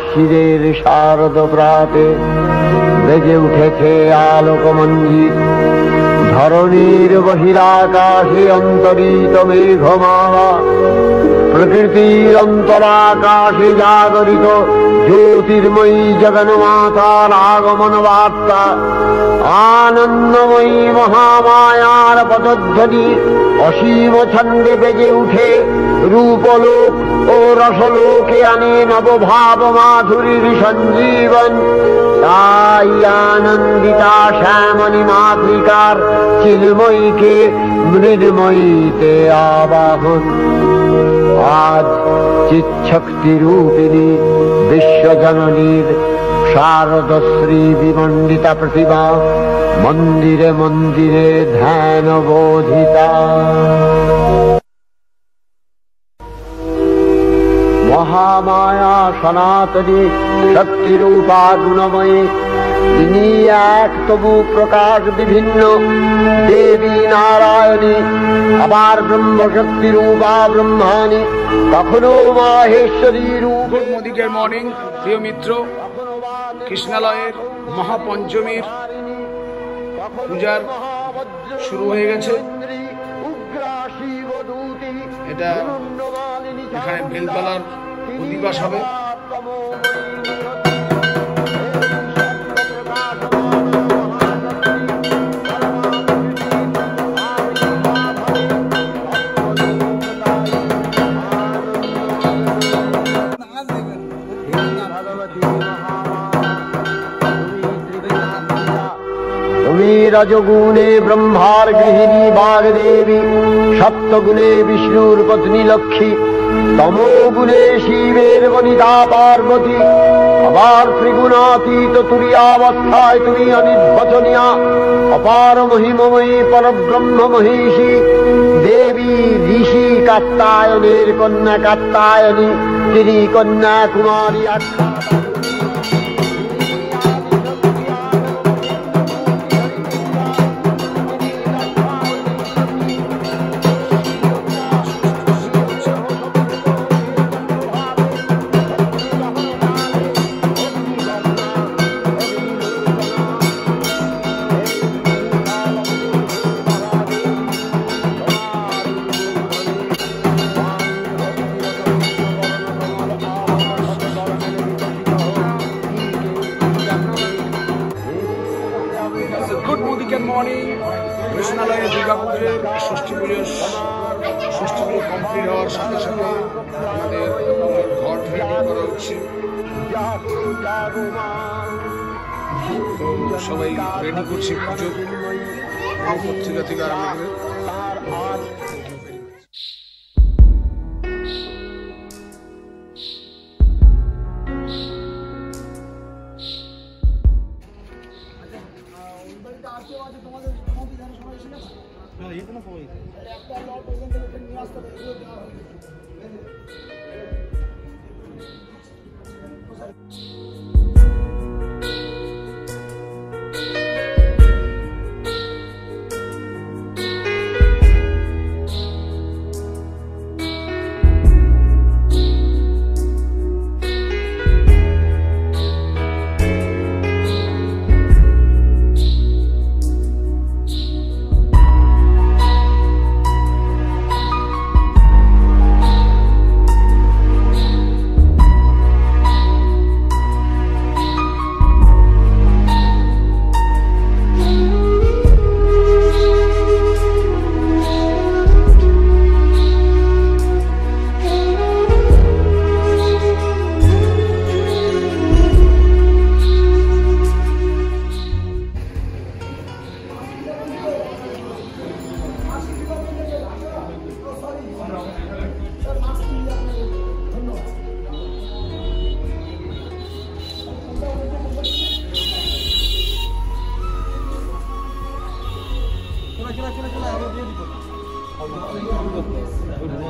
শিরের শারদ প্রাতে বেজে উঠেছে আলোক মঞ্জিত, ধরণীর বহিরাকাশে অন্তরিত মেঘমালা, প্রকৃতির অন্তরাকাশে জাগরিত জ্যোতির্ময়ী জগন্মাতার আগমন বার্তা, আনন্দময়ী মহামায়ার পদধ্বনি অসীম ছন্দে বেজে উঠে রূপলোক ও রসলোকে আনে নবভাব মাধুরীর সঞ্জীবন। তাই আনন্দিতা শ্যামণী মাতৃকার চিন্ময়ীকে মৃন্ময়ীতে আবাহন। আজ চিৎশক্তি রূপিণী বিশ্বজননীর শারদশ্রী বিমণ্ডিতা প্রতিভা মন্দিরে মন্দিরে ধ্যান বোধিতা। মহামায়া সনাতনী শক্তিরূপা গুণময়ী, তিনি এক তবু প্রকাশ বিভিন্ন দেবী নারায়ণী, আবার ব্রহ্মশক্তি রূপা ব্রহ্মাণী, কখনো মাহেশ্বরী রূপ। গুড মর্নিং প্রিয় মিত্র, কৃষ্ণালয়ের মহাপঞ্চমীর পূজার শুরু হয়ে গেছে। এটা এখানে বেলতলার অধিবাস হবে। রজগুণে ব্রহ্মার গৃহিণী বাগদেবী, সপ্তগুণে বিষ্ণুর পত্নী লক্ষ্মী, তমোগুণে শিবের বনিতা পার্বতী, আবার ত্রিগুণাতীত তুরীয়াবস্থায় তুমি অনির্বচনীয়া অপার মহিমময়ী পরব্রহ্ম মহিষী দেবী ঋষি কাত্যায়নের কন্যা কাত্যায়নী, তিনি কন্যা কুমারী আখ্যা। কৃষ্ণালয়ে দুর্গাপুজোর ষষ্ঠী পুজো কমপ্লিট হওয়ার সাথে সাথে আমাদের ঘর রেডি করা হচ্ছে। তো সবাই রেডি করছি পুজো পত্রিকা থেকে আরম্ভ করে।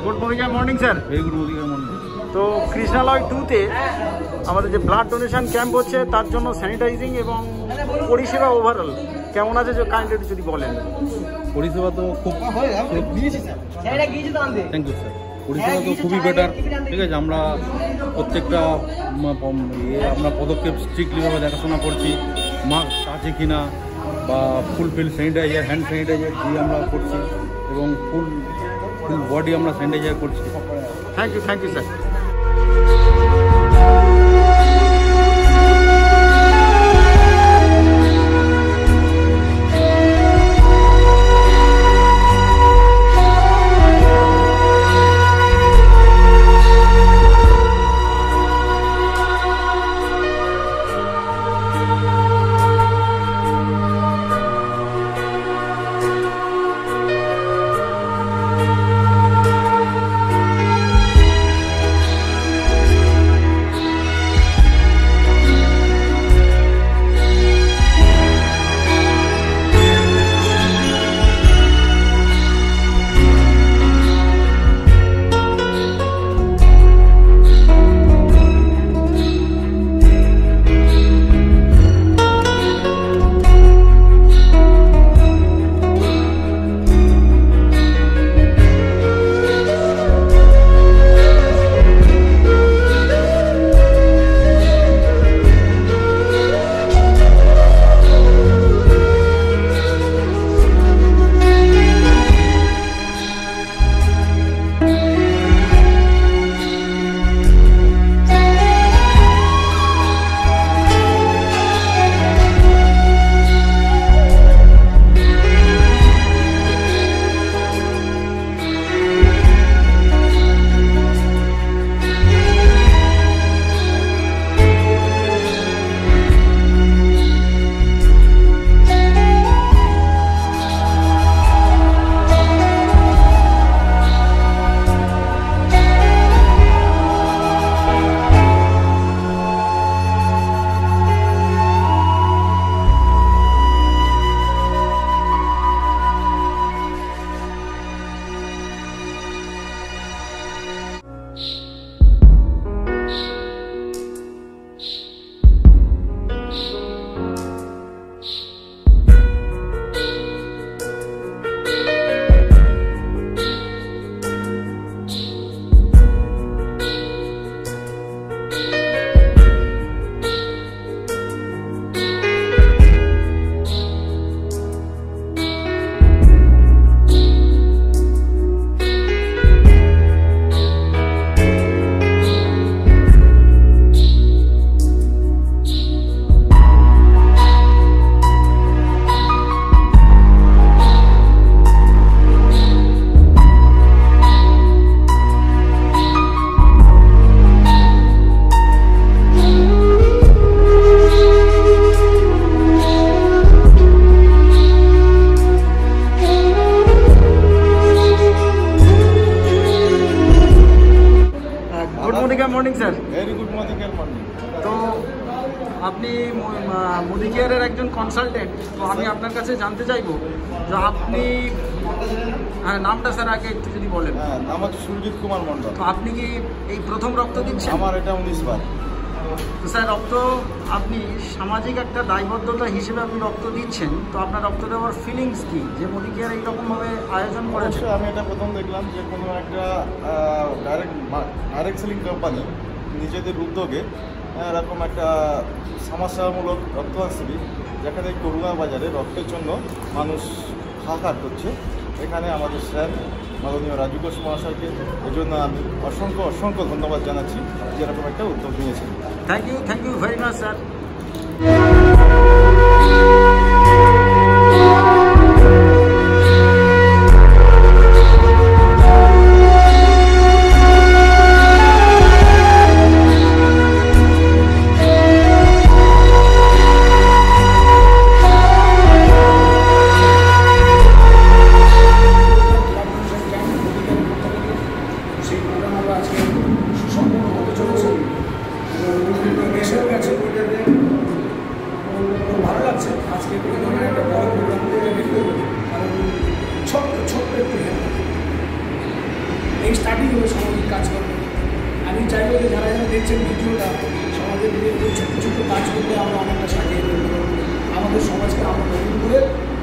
Good morning sir. Very good morning. तो কৃষ্ণালয় 2-তে আমাদের যে ব্লাড ডোনেশন ক্যাম্প হচ্ছে তার জন্য স্যানিটাইজিং এবং পরিষেবা ওভারঅল কেমন আছে কাইন্ডলি একটু যদি বলেন। পরিষেবা তো খুব থ্যাংক ইউ স্যার। পরিষেবা তো খুবই বেটার, ঠিক আছে। আমরা প্রত্যেকটা আমরা পদক্ষেপ স্ট্রিক্টলিভাবে দেখাশোনা করছি, মাস্ক আছে কিনা বা ফুল স্যানিটাইজার, হ্যান্ড স্যানিটাইজার দিয়ে আমরা করছি এবং ফুল বডি আমরা স্যানিটাইজার করছি। Thank you sir. Morning sir. Very good morning. তো আপনি মোদি কেয়ারের একজন কনসালটেন্ট, তো আমি আপনার কাছে জানতে চাইবো যে আপনি নামটা স্যার আগে একটু যদি বলেন। নাম হচ্ছে সুরজিৎ কুমার মণ্ডল। তো আপনি কি এই প্রথম রক্ত দিচ্ছেন? আমার এটা 19 বার। তো স্যার রক্ত আপনি সামাজিক একটা দায়বদ্ধতা হিসেবে আপনি রক্ত দিচ্ছেন, তো আপনার রক্ত দেওয়ার ফিলিংস কি যে মোদি কেয়ার এইরকমভাবে আয়োজন করেছে? আমি এটা প্রথম দেখলাম যে কোনো একটা ডাইরেক্ট সেলিং কোম্পানি নিজেদের উদ্যোগে এরকম একটা সমাজসেবামূলক রক্তদান শিবির, যেখানে করুণা বাজারে রক্তের জন্য মানুষ হাহাকার করছে, এখানে আমাদের স্যার মাননীয় রাজু ঘোষ মহাশয়কে এই জন্য আমি অসংখ্য ধন্যবাদ জানাচ্ছি যে এরকম একটা উদ্যোগ নিয়েছেন। Thank you very much sir. এই স্টার্টিং হলো সামাজিক কাজ করবে। আমি চাইবো যে যারা যারা দেখছেন ভিডিওটা, সমাজের বিরুদ্ধে ছোটো ছোটো কাজ করলে আমরা অনেকটা সাজিয়ে তুলতে পারবো, আমাদের সমাজকে আমরা নতুন করে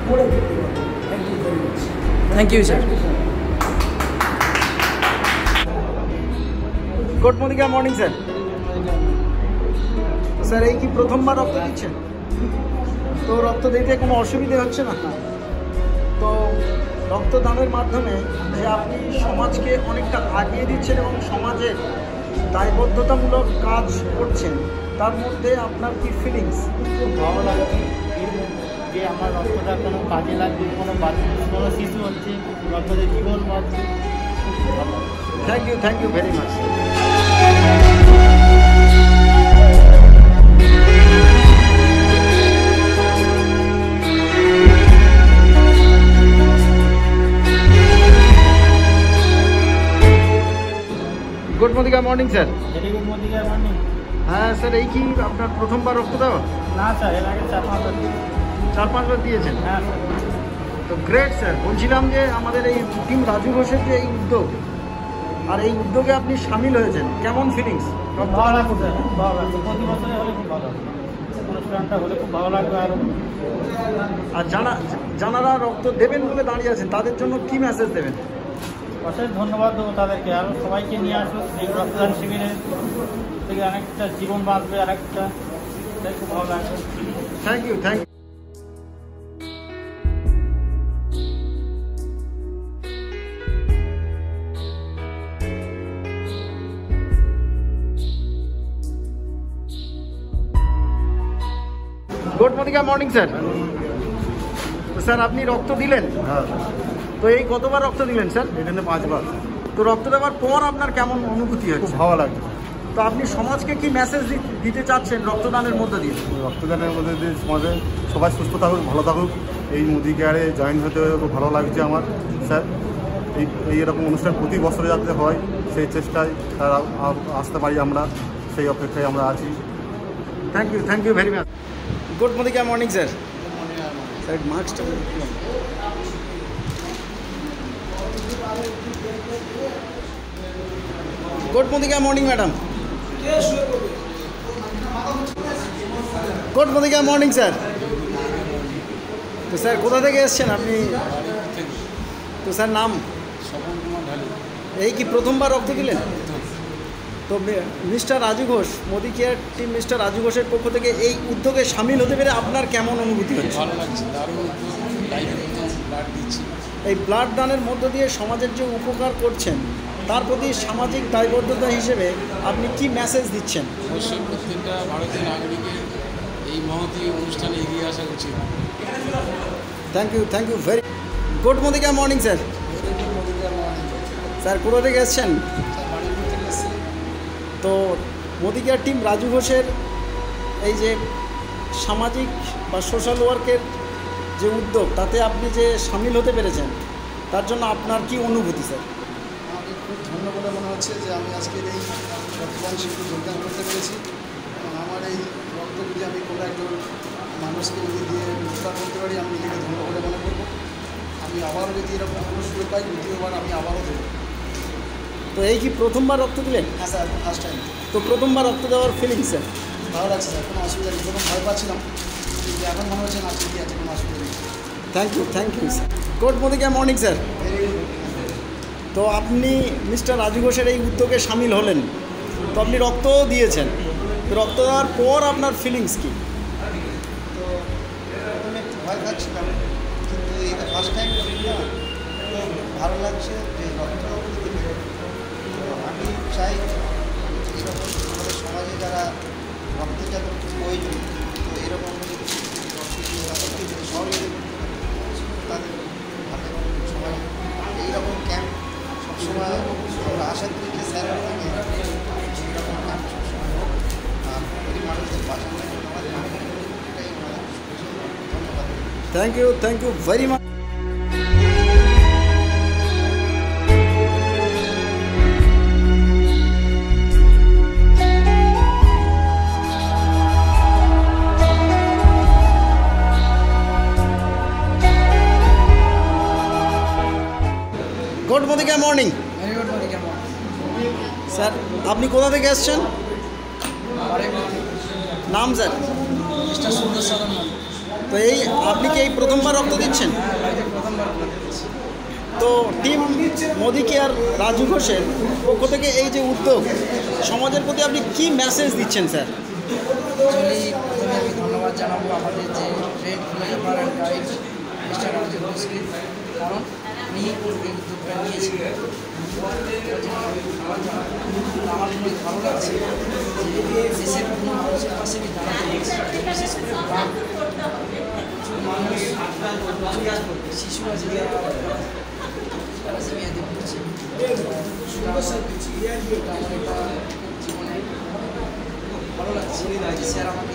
গড়ে তুলতে পারবো। Thank you very much. Thank you sir. Good morning sir. Sir এই কি প্রথমবার রক্ত দিচ্ছেন? তো রক্ত দিতে কোনো অসুবিধে হচ্ছে না? তো রক্তদানের মাধ্যমে যে আপনি সমাজকে অনেকটা আগিয়ে দিচ্ছেন এবং সমাজের দায়বদ্ধতামূলক কাজ করছেন, তার মধ্যে আপনার কি ফিলিংস? খুব ভালো লাগছে যে আমার রক্তটা কোনো কাজে লাগবে, কোনো শিশু হচ্ছে রক্তদের জীবন বাঁচছে। খুব ভালো। Thank you very much. Good morning sir. Very good morning morning. হ্যাঁ স্যার, এই কি আপনার প্রথমবার রক্ত দেওয়া? না স্যার, এর আগে 4-5 বার দিয়েছেন? হ্যাঁ স্যার। তো গ্রেট স্যার। বলছিলাম যে আমাদের এই টিম রাজু ঘোষের যে এই উদ্যোগ, আর এই উদ্যোগে আপনি সামিল হয়েছেন, কেমন ফিলিংস? ভালো লাগছে স্যার, খুব ভালো লাগছে। প্রতি বছরে হলে খুব ভালো লাগবে, অনুষ্ঠানটা হলে খুব ভালো লাগবে। আর যারা রক্ত দেবেন বলে দাঁড়িয়ে আছেন, তাদের জন্য কি মেসেজ দেবেন? অশেষ ধন্যবাদ দেবো তাদেরকে। আরও সবাইকে নিয়ে আসুক এই রক্তদান শিবিরে, থেকে অনেকটা জীবন বাঁচবে, আরেকটা খুব ভালো লাগবে। Thank you. Good morning sir. Sir আপনি রক্ত দিলেন? হ্যাঁ, তো এই কতবার রক্ত দিলেন স্যার? এখানে 5 বার। তো রক্ত দেওয়ার পর আপনার কেমন অনুভূতি খুব হচ্ছে? ভালো লাগছে। তো আপনি সমাজকে কি মেসেজ দিতে চাচ্ছেন রক্তদানের মধ্যে দিয়ে? রক্তদানের মধ্যে দিয়ে সমাজে সবাই সুস্থ থাকুক, ভালো থাকুক। এই মোদি কেয়ারে জয়েন হতে খুব ভালো লাগছে আমার স্যার। এইরকম অনুষ্ঠান প্রতি বছরে যাতে হয় সেই চেষ্টায় স্যার আসতে পারি আমরা, সেই অপেক্ষায় আমরা আছি। Thank you very much. Good morning sir. Sir মাস্কটা good morning madam. Good morning sir. তো স্যার কোথা থেকে এসছেন আপনি? তো স্যার নাম? এই কি প্রথমবার রক্ত দিলেন? তো mister Raju Ghosh, Modi care team mister Raju ঘোষের পক্ষ থেকে এই উদ্যোগে সামিল হতে পেরে আপনার কেমন অনুভূতি হচ্ছে? ভালো লাগছে, দারুণ ব্লাড দিচ্ছি। এই ব্লাড দানের মধ্য দিয়ে সমাজের যে উপকার করছেন, তার প্রতি সামাজিক দায়বদ্ধতা হিসেবে আপনি কি মেসেজ দিচ্ছেন? অবশ্যই প্রত্যেকটা ভারতীয় নাগরিকের এই মহতী অনুষ্ঠানে এগিয়ে আসা উচিত। Thank you very good morning sir. Sir কোথা থেকে এসছেন? তো মোদি কেয়ার টিম রাজু ঘোষের এই যে সামাজিক বা সোশ্যাল ওয়ার্কের যে উদ্যোগ, তাতে আপনি যে সামিল হতে পেরেছেন, তার জন্য আপনার কি অনুভূতি স্যার? আমাকে খুব ধন্য বলে মনে হচ্ছে যে আমি আজকের এই রক্তদান শিবিরে যোগদান করতে পেরেছি এবং আমার এই রক্ত যদি আমি কোনো একজন মানুষকে যদি দিয়ে উপকার করতে পারি, আমি নিজেকে ধন্য বলে মনে করবো। আমি আবারও যদি এরকম কোনো সুযোগ পাই, দ্বিতীয়বার আমি আবারও দেবো। তো এই কি প্রথমবার রক্ত দিলেন? হ্যাঁ স্যার, ফার্স্ট টাইম। তো প্রথমবার রক্ত দেওয়ার ফিলিং স্যার? ভালো লাগছে স্যার, কোনো অসুবিধা নেই। প্রথম ভয় পাচ্ছিলাম, কিন্তু এখন মনে হচ্ছে না ঠিকই আছে, কোনো অসুবিধা নেই। Thank you sir. Good morning sir. তো আপনি মিস্টার রাজু ঘোষের এই উদ্যোগে সামিল হলেন, তো আপনি রক্তও দিয়েছেন। তো রক্ত দেওয়ার পর আপনার ফিলিংস কি? তো প্রথমে একটু ভয় পাচ্ছিলাম, কিন্তু এটা ফার্স্ট টাইম না, তো ভালো লাগছে যে রক্ত দিতে। তো আমি চাই এরকম আমাদের সমাজে যারা রক্তের যাদের প্রয়োজন, তো এরকম সহযোগী তাদের হাতে সমাজে এইরকম ক্যাম্প সবসময় আমরা আশা করি যে স্যারের থেকে এইরকম ক্যাম্প সবসময় হোক, আর গরিব মানুষদের বাঁচানোর জন্য আমাদের এটাই আমাদের ধন্যবাদ। Thank you very much. Good morning sir. আপনি কোথা থেকে এসছেন? নাম স্যার? তো এই আপনি কি এই প্রথমবার রক্ত দিচ্ছেন? তো টিম মোদি কেয়ার রাজু ঘোষের পক্ষ থেকে এই যে উদ্যোগ সমাজের প্রতি আপনি কি মেসেজ দিচ্ছেন স্যার? অ্যাকচুয়ালি প্রথমে আমি ধন্যবাদ জানাবো আমাদের যে trade philosopher and guide mister Raju ঘোষকে, কারণ উনি এই উদ্যোগটা নিয়েছেন। আমার খুবই ভালো লাগছে যে দেশের কোনো মানুষের পাশে আমি দাঁড়াতে পেরেছি, বিশেষ করে মানুষ শিশুরা যে মেয়াদে পড়ছে আমার এটা জীবনে ভালো লাগছে যে স্যার আমাকে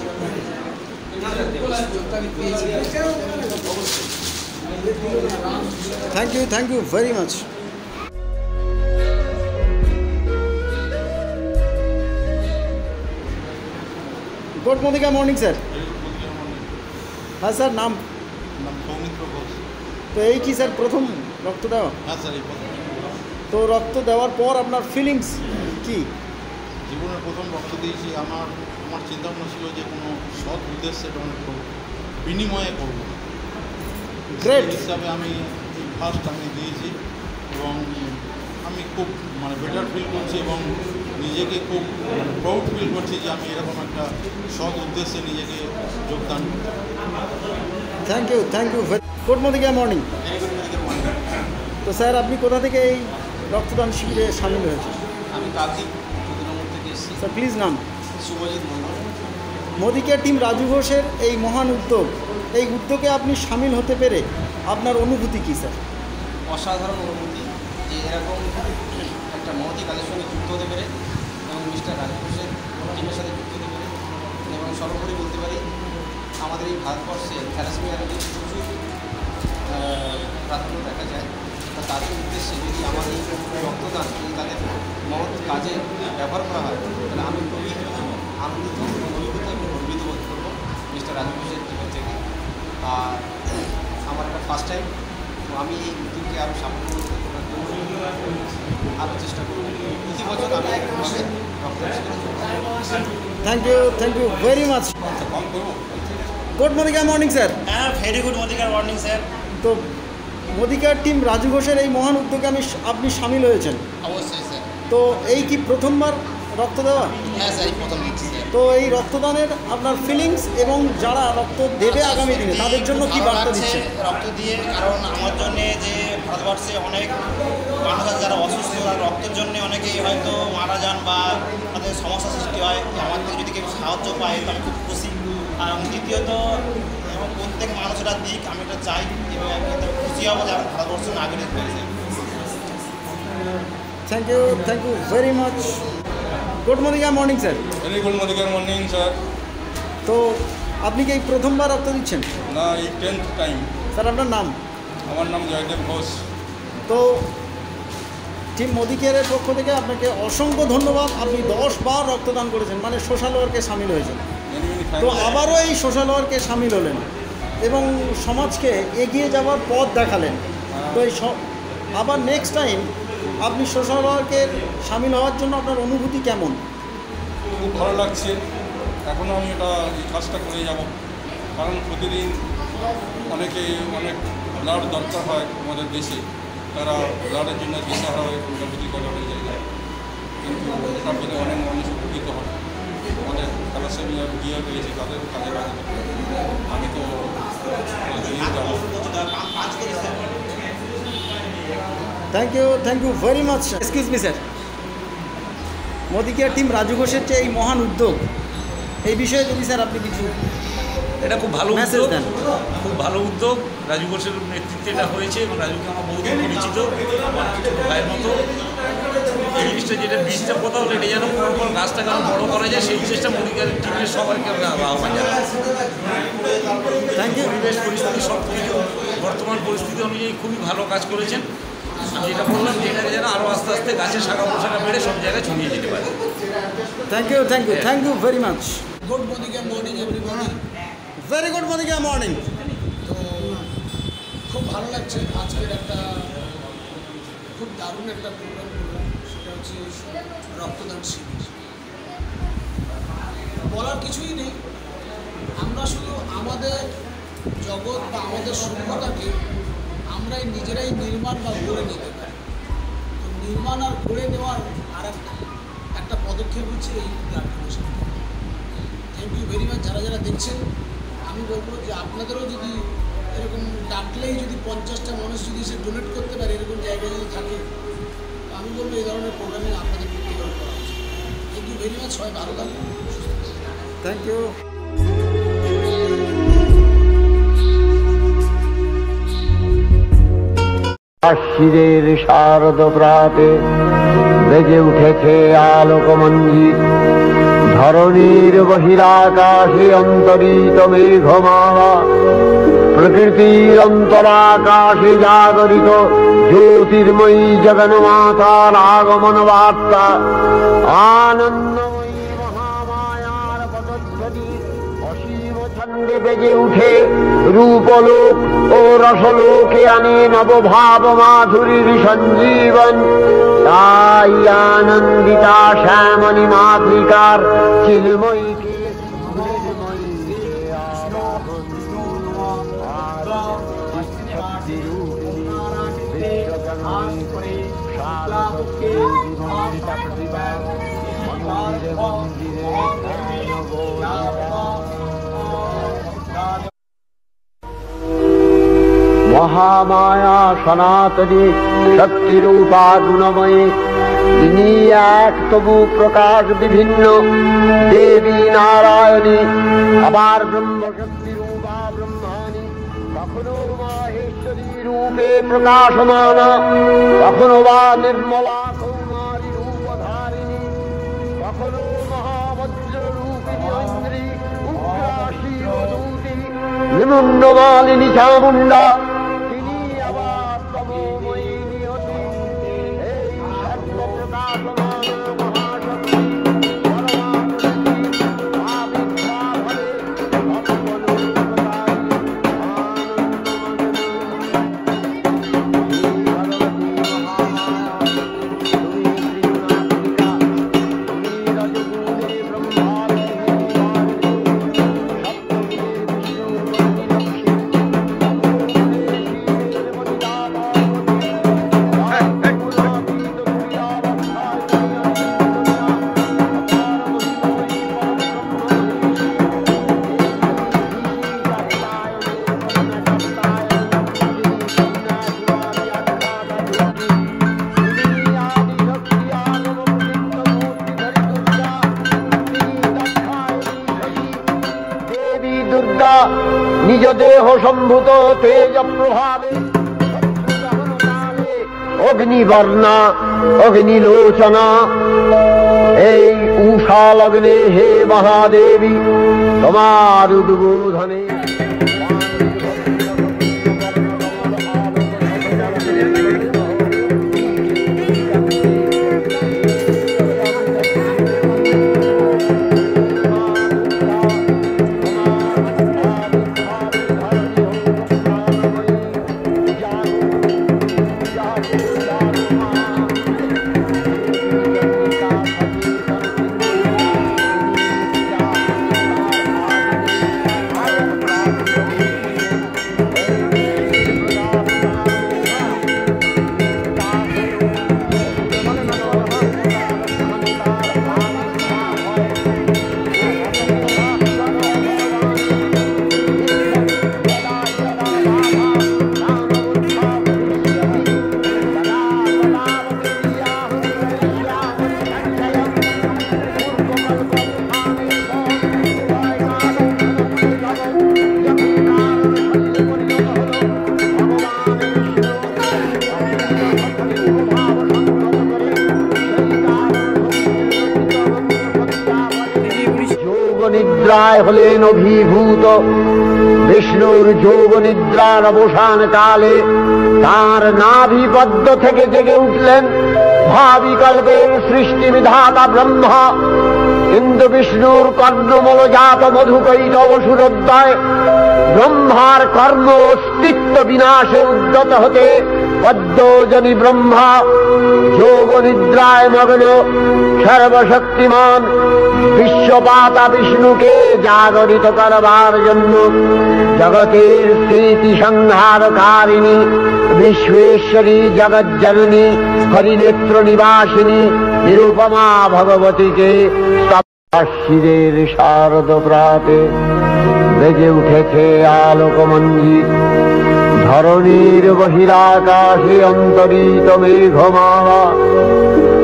সুযোগটা আমি পেয়েছি। Thank you very much. Good morning sir. হ্যাঁ স্যার, নাম? সৌমিত্র ঘোষ। তো এই কি স্যার প্রথম রক্ত দেওয়া? হ্যাঁ স্যার, এই প্রথম। তো রক্ত দেওয়ার পর আপনার ফিলিংস কি? জীবনের প্রথম রক্ত দিয়েছি। আমার চিন্তাভাবনা ছিল যে কোনো সৎ উদ্দেশ্যে বিনিময়ে করব। গ্রেট হিসাবে আমি এই ফার্স্ট আমি দিয়েছি এবং আমি খুব বেটার ফিল করছি এবং নিজেকে খুব প্রাউড ফিল করছি যে আমি এরকম একটা সৎ উদ্দেশ্যে নিজেকে যোগদান করছি। Thank you good morning. তো স্যার আপনি কোথা থেকে এই রক্তদান শিবিরে সামিল হয়েছেন? আমি কার্তিক চৌধুরীনগর থেকে এসেছি। স্যার প্লিজ নাম? শুভজিৎ মন্ডল। মোদি কেয়ার টিম রাজু ঘোষের এই মহান উদ্যোগ, এই উদ্যোগে আপনি সামিল হতে পেরে আপনার অনুভূতি কী স্যার? অসাধারণ অনুভূতি যে এরকম একটা মহতি কাজের সঙ্গে যুক্ত হতে পেরে এবং মিস্টার রাজু ঘোষের টিমের সাথে যুক্ত হতে পেরে, এবং সর্বোপরি বলতে পারি আমাদের এই ভারতবর্ষে থ্যালাসেমিয়া রোগীর প্রচুর প্রাধান্য দেখা যায়। তাদের উদ্দেশ্যে যদি আমার এই রক্তদান যদি তাদের মহৎ কাজে ব্যবহার করা হয় তাহলে আমি খুবই আনন্দিত, অভিভূত এবং গর্বিত বোধ করবো মিস্টার রাজু ঘোষের টিমের থেকে। আর আমার একটা ফার্স্ট টাইম, তো আমি এই উদ্যোগকে আরও সাফল্য আরও চেষ্টা করব। প্রতি বছর আমি একভাবে রক্তদান thank you very much. Good morning sir. হ্যাঁ, ভেরি গুড মর্নিং স্যার। তো মোদি কেয়ার টিম রাজু ঘোষের এই মহান উদ্যোগে আপনি সামিল হয়েছেন। অবশ্যই স্যার। তো এই কি প্রথমবার রক্ত দেওয়া? হ্যাঁ স্যার, এই প্রথম দিচ্ছি স্যার। তো এই রক্তদানের আপনার ফিলিংস এবং যারা রক্ত দেবে আগামী দিনে তাদের জন্য কি বার্তা দিচ্ছে? রক্ত দিয়ে, কারণ আমার জন্য যে ভারতবর্ষে অনেক মানুষ আছে যারা অসুস্থ, তারা রক্তের জন্য অনেকেই হয়তো মারা যান বা তাদের সমস্যা সৃষ্টি হয়। আমার থেকে যদি কেউ সাহায্য পায় তো আমি খুব খুশি। আর দ্বিতীয়ত এবং প্রত্যেক মানুষেরা দিক, আমি এটা চাই এবং আমি খুশি হবো যে আমার ভারতবর্ষ নাগরিক হয়েছে। Thank you very much. Good morning sir. Very good morning sir. তো আপনি কি এই প্রথমবার রক্ত দিচ্ছেন? না, এই 10th টাইম। স্যার আপনার নাম? আমার নাম জয়দেব ঘোষ। তো টিম মোদি কেয়ারের পক্ষ থেকে আপনাকে অসংখ্য ধন্যবাদ। আপনি 10 বার রক্তদান করেছেন, মানে সোশ্যাল ওয়ার্কে সামিল হয়েছেন। তো আবারও এই সোশ্যাল ওয়ার্কে সামিল হলেন এবং সমাজকে এগিয়ে যাওয়ার পথ দেখালেন। তো এই আবার নেক্সট টাইম আপনি সোশ্যাল ওয়ার্কের সামিল হওয়ার জন্য আপনার অনুভূতি কেমন? খুব ভালো লাগছে। এখনও আমি এই কাজটা করে যাব, কারণ প্রতিদিন অনেক ব্লাড দরকার হয় আমাদের দেশে। তারা ব্লাডের জন্য দিশাহারা হয়ে প্রতি করে অনেক জায়গায়, কিন্তু তার জন্য অনেক মানুষ উপকৃত হয়। আমাদের থ্যালাসেমিয়া গিয়ে রয়েছে, তাদের কাজে লাগে। আমি তো thank you very much. Excuse me sir, Modi care team Raju ঘোষের যে এই মহান উদ্যোগ, এই বিষয়ে যদি স্যার আপনি কিছু এটা খুব ভালো মেসেজ উদ্যোগ, দেন। খুব ভালো উদ্যোগ। রাজু ঘোষের নেতৃত্বে এটা হয়েছে এবং রাজুকে আমার বহুদিন পরিচিত, আমার ছোটো ভাইয়ের মতো। এই জিনিসটা যেটা বীজটা কোথাও রেটে যেন পরপর গাছটাকে আরও বড়ো করা যায়, সেই চেষ্টা মোদি কেয়ারের টিমের সবাইকে আমরা আহ্বান জানাই। Thank you. পরিবেশ পরিস্থিতি সব কিছু বর্তমান পরিস্থিতি অনুযায়ী খুবই ভালো কাজ করেছেন। আমি যেটা বললাম যে এটাকে যেন আরও আস্তে আস্তে গাছের শাখা পোশাখা বেড়ে সব জায়গায় ছড়িয়ে যেতে পারে। Thank you very much. Good morning everybody. Very good morning. তো খুব ভালো লাগছে আজকের একটা খুব দারুণ একটা প্রোগ্রাম করবো, সেটা হচ্ছে রক্তদান শিবির। বলার কিছুই নেই, আমরা শুধু আমাদের জগৎ বা আমাদের সভ্যতাকে আমরাই নিজেরাই নির্মাণ বা গড়ে নিতে পারি। তো নির্মাণ আর গড়ে নেওয়ার আর একটা পদক্ষেপ হচ্ছে এই blood donation. Thank you very much. যারা যারা দেখছেন, আমি বলবো যে আপনাদেরও যদি এরকম ডাকলেই যদি 50টা মানুষ যদি এসে ডোনেট করতে পারে, এরকম জায়গায় যদি থাকে, তো আমি বলবো এই ধরনের প্রোগ্রামে আপনাদের প্রতিকার করা উচিত। Thank you very much. সবাই ভালো থাকুন, সুস্থ থাকুন। Thank you. শিরের শারদ প্রাতে বেজে উঠেছে আলোকমঞ্জিত, ধরণীর বহিরাকাশে অন্তরিত মেঘমালা, প্রকৃতির অন্তরাকাশে জাগরিত জ্যোতির্ময়ী জগন্মাতার আগমন বার্তা, আনন্দময়ী মহামায়ার পদধ্বনি অসীম ছন্দে বেজে উঠে রূপলোক ও রসলোকে আনে নবভাব মাধুরীর সঞ্জীবন। তাই আনন্দিতা শ্যামণী মাতৃকার চিন্ময়ীকে মহামায়া সনাতনী শক্তিরূপা গুণময়ী, তিনি এক তবু প্রকাশ বিভিন্ন দেবী নারায়ণী, আবার ব্রহ্মশক্তি রূপা ব্রহ্মাণী, কখনো মাহেশ্বরী রূপে প্রকাশমানা, কখনো বা নির্মলা কৌমারী রূপধারিণী, কখনো মহাবজ্র রূপিণী ঐন্দ্রী উগ্রা শিবদূতি নিমুন্ডমালিনী চামুণ্ডা, তিনি আবার তমোময়ী নিয়তি। এই সর্বপ্রকাশমান মহাশক্তি নিজ দেহ সম্ভূত তেজ প্রভাবে অগ্নিবর্ণা অগ্নিলোচনা, এই উষা লগ্নে হে মহাদেবী তোমার উদ্বোধনে নিদ্রায় হলেন অভিভূত। বিষ্ণুর যোগ নিদ্রার অবসান কালে তাঁর নাভিপদ্ম থেকে জেগে উঠলেন ভাবিকল্পের সৃষ্টি বিধাতা ব্রহ্মা। কিন্তু বিষ্ণুর কর্ণমলজাত মধুকৈটব সুরোদ্দয় ব্রহ্মার কর্ম অস্তিত্ব বিনাশে উদ্যত হতে পদ্মজনি ব্রহ্মা যোগ নিদ্রায় মগ্ন সর্বশক্তিমান বিশ্বপাতা বিষ্ণুকে জাগরিত করবার জন্য জগতের স্থিতি সংহারকারিণী বিশ্বেশ্বরী জগজ্জননী হরিনেত্র নিবাসিনী নিরুপমা ভগবতীকে শিরের শারদ প্রাতে বেজে উঠেছে আলোকমঞ্জিত ধরণীর বহিরাকাশে অন্তরিত মেঘমালা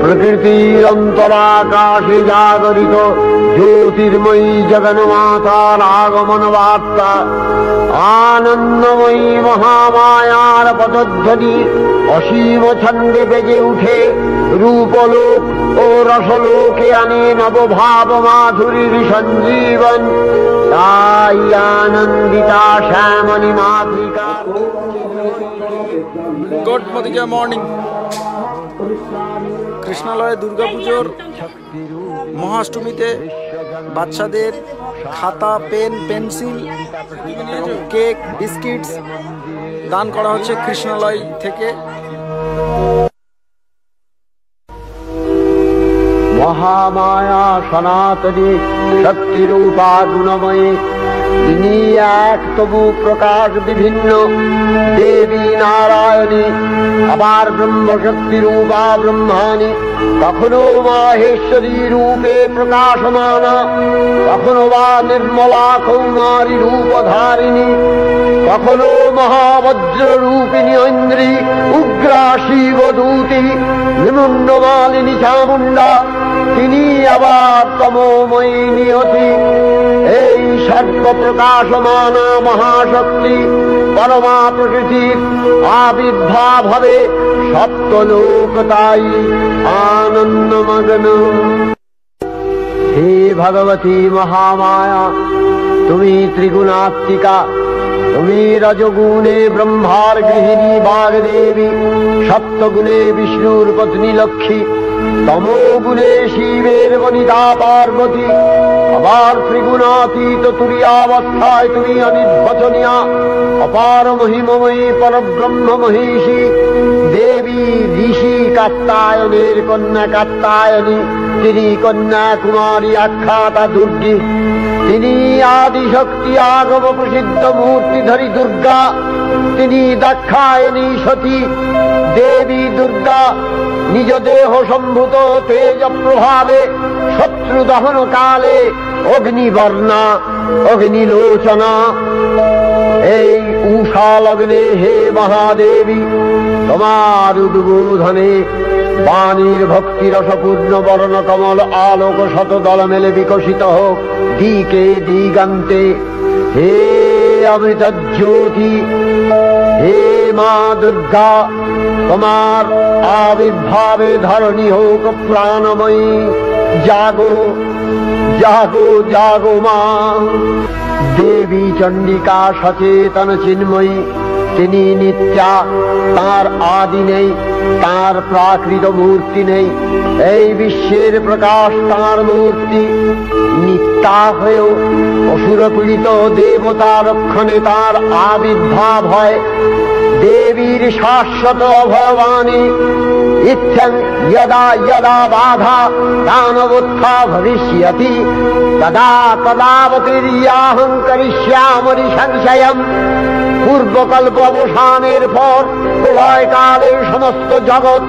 প্রকৃতির অন্তরাকাশে জাগরিত জ্যোতির্ময়ী জগন্মাতার আগমন বার্তা আনন্দময়ী মহামায়ার পদধ্বনি অসীম ছন্দে বেজে উঠে রূপলোক ও রসলোকে আনে নবভাব মাধুরীর সঞ্জীবন তাই আনন্দিতা শ্যামণী মাতৃকা। Good morning. কৃষ্ণালয়ে দুর্গাপুজোর মহাষ্টমীতে বাচ্চাদের খাতা, পেন, পেন্সিল, কেক, বিস্কিটস দান করা হচ্ছে কৃষ্ণালয় থেকে। মহামায়া সনাতনী শক্তিরূপা গুণময়ী তিনি এক তবু প্রকাশ বিভিন্ন দেবী নারায়ণী আবার ব্রহ্মশক্তি রূপা ব্রহ্মাণী কখনো মাহেশ্বরী রূপে প্রকাশমানা কখনো বা নির্মলা কৌমারী রূপধারিণী কখনো মহাবজ্র রূপিণী ঐন্দ্রী উগ্রা শিবদূতি নিমুন্ডমালিনী চামুণ্ডা তিনি আবার তমোময়ী নিয়তি। এই সর্বপ্রকাশমানা মহাশক্তি পরমা প্রকৃতির আবির্ভাব হবে সপ্তলোক তাই আনন্দমগ্ন। হে ভগবতী মহামায়া তুমি ত্রিগুণাত্মিকা, তুমি রজগুণে ব্রহ্মার গৃহিণী বাগদেবী, সপ্তগুণে বিষ্ণুর পত্নী লক্ষ্মী, তমোগুণে শিবের বনিতা পার্বতী, আবার ত্রিগুণাতীত তুরীয়াবস্থায় তুমি অনির্বচনীয়া অপার মহিমময়ী পরব্রহ্ম মহিষী দেবী ঋষি কাত্তায়নের কন্যা কাত্তায়নী, তিনি কন্যা কুমারী আখ্যাতা দুর্গী, তিনি আদিশক্তি আগম প্রসিদ্ধ মূর্তিধরী দুর্গা, তিনি দাক্ষায়ণী সতী দেবী দুর্গা নিজ দেহ সম্ভূত তেজ প্রভাবে শত্রু দহন কালে অগ্নিবর্ণা অগ্নিলোচনা। এই উষা লগ্নে হে মহাদেবী তোমার উদ্বোধনে বাণীর ভক্তি রসপূর্ণ বর্ণ কমল আলোক শতদল মেলে বিকশিত হোক দিকে দিগান্তে। হে অমৃত জ্যোতি হে মা দুর্গা তোমার আবির্ভাবে ধরণী হোক প্রাণময়ী। জাগো জাগো জাগো মা। দেবী চণ্ডিকা সচেতন চিন্ময়ী, তিনি নিত্যা, তার আদি নেই, তার প্রাকৃত মূর্তি নেই, এই বিশ্বের প্রকাশ তার মূর্তি। নিত্যা হয়েও অসুর পীড়িত দেবতা রক্ষণে তার আবির্ভাব হয়। দেবীর শাশ্বত ভবানী ইচ্ছং যদা যদা বাধা দানবোত্থা ভবিষ্যতি তদা তদাবতীর্যাহং করিষ্যামি সংশয়ম। পূর্বকল্প অবসানের পর প্রলয়কালে সমস্ত জগৎ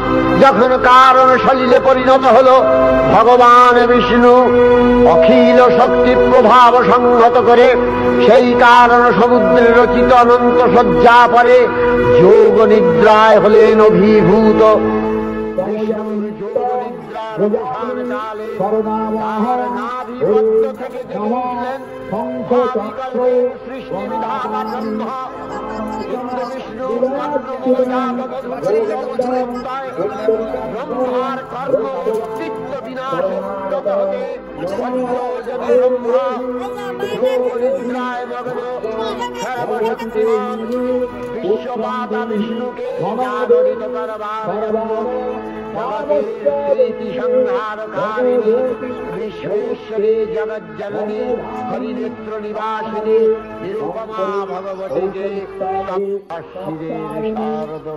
যখন কারণ সলিলে পরিণত হল, ভগবান বিষ্ণু অখিল শক্তি প্রভাব সংহত করে সেই কারণ সমুদ্রে রচিত অনন্ত শয্যা পরে যোগ নিদ্রায় হলেন অভিভূত। সৃষ্টি বিধাতা ব্রহ্মা ব্রহ্মার কর্ম চিত্ত বিনাশে উদ্যত হতে বিশ্বমাতা বিষ্ণুকে জাগরিত করবার संहारकारिणी विश्वेश्वरी जगज्जननी हरिनेत्र निवासिनी निरुपमा भगवती के सप्तशिरे शारद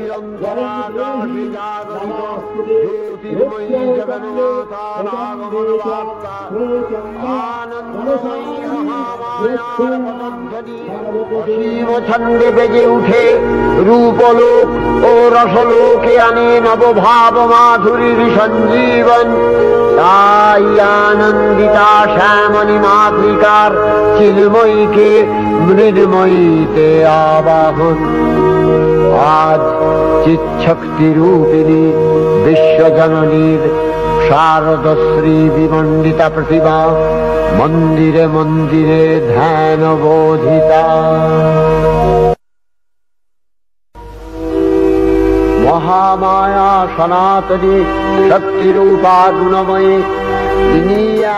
प्रकृतिरंतराकाशे जागरित ज्योतिर्मयी जगन्नाथानागमनवार्ता आनंदमयी महामायापतध्वनि असीम छंदे बेजे उठे रूपलोक ओ रसलोके आने नवभाव माधुरी संजीवन ताई आनंदिता श्यामनी मातृकार चिन्मयी के मृदमयी ते आवाहन आज चिच्छक्ति रूपिणी विश्वजननीर शारदश्री विमंडिता प्रतिभा मंदिरे मंदिरे ध्यान बोधिता महामाया सनातनी शक्ति रूपा गुणमयी इनिया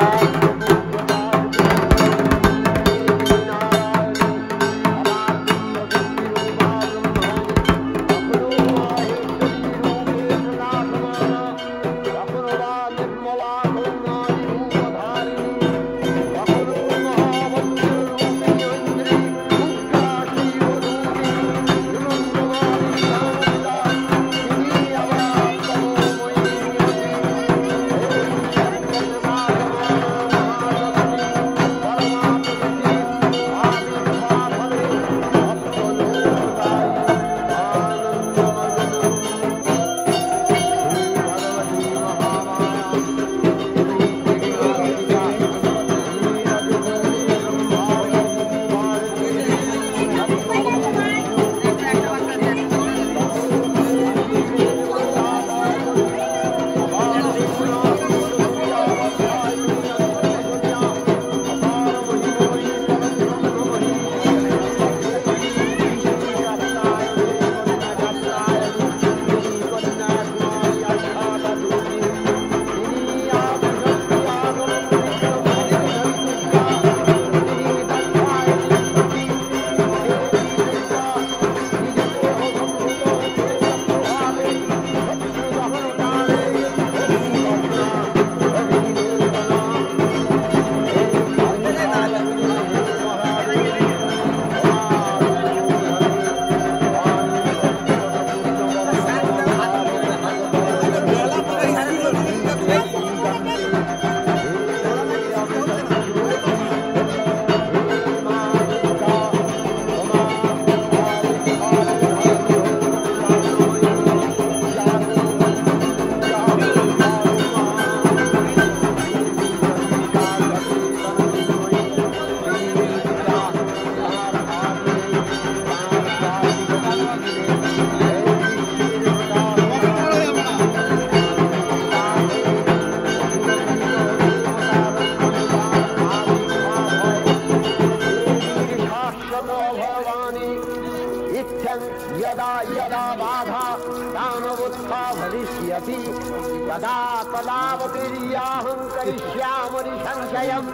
यदा यदा बाधा दानवोत्था भविष्यति तदा तदावतीर्याहं करिष्यामि संशयम्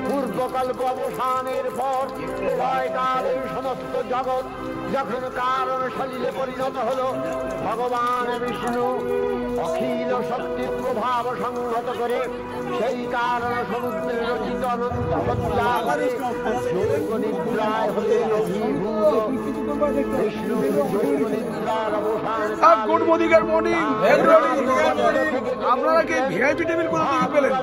पूर्वकल्प अवसानेर पर प्रलयकाले समस्त जगৎ যখন কারণ শরীরে পরিণত হলো ভগবান বিষ্ণু অখিল শক্তির প্রভাব সংহত করে সেই কারণ সমুদ্রের রচিত অনন্ত হত্যা করে যোগ নিদ্রায় হতে অভিভূত বিষ্ণু যোগ নিদ্রার অবসান। গুড মর্নিং আর মর্নিং আপনারা কি ভিআইপি টেবিল কোথা থেকে পেলেন?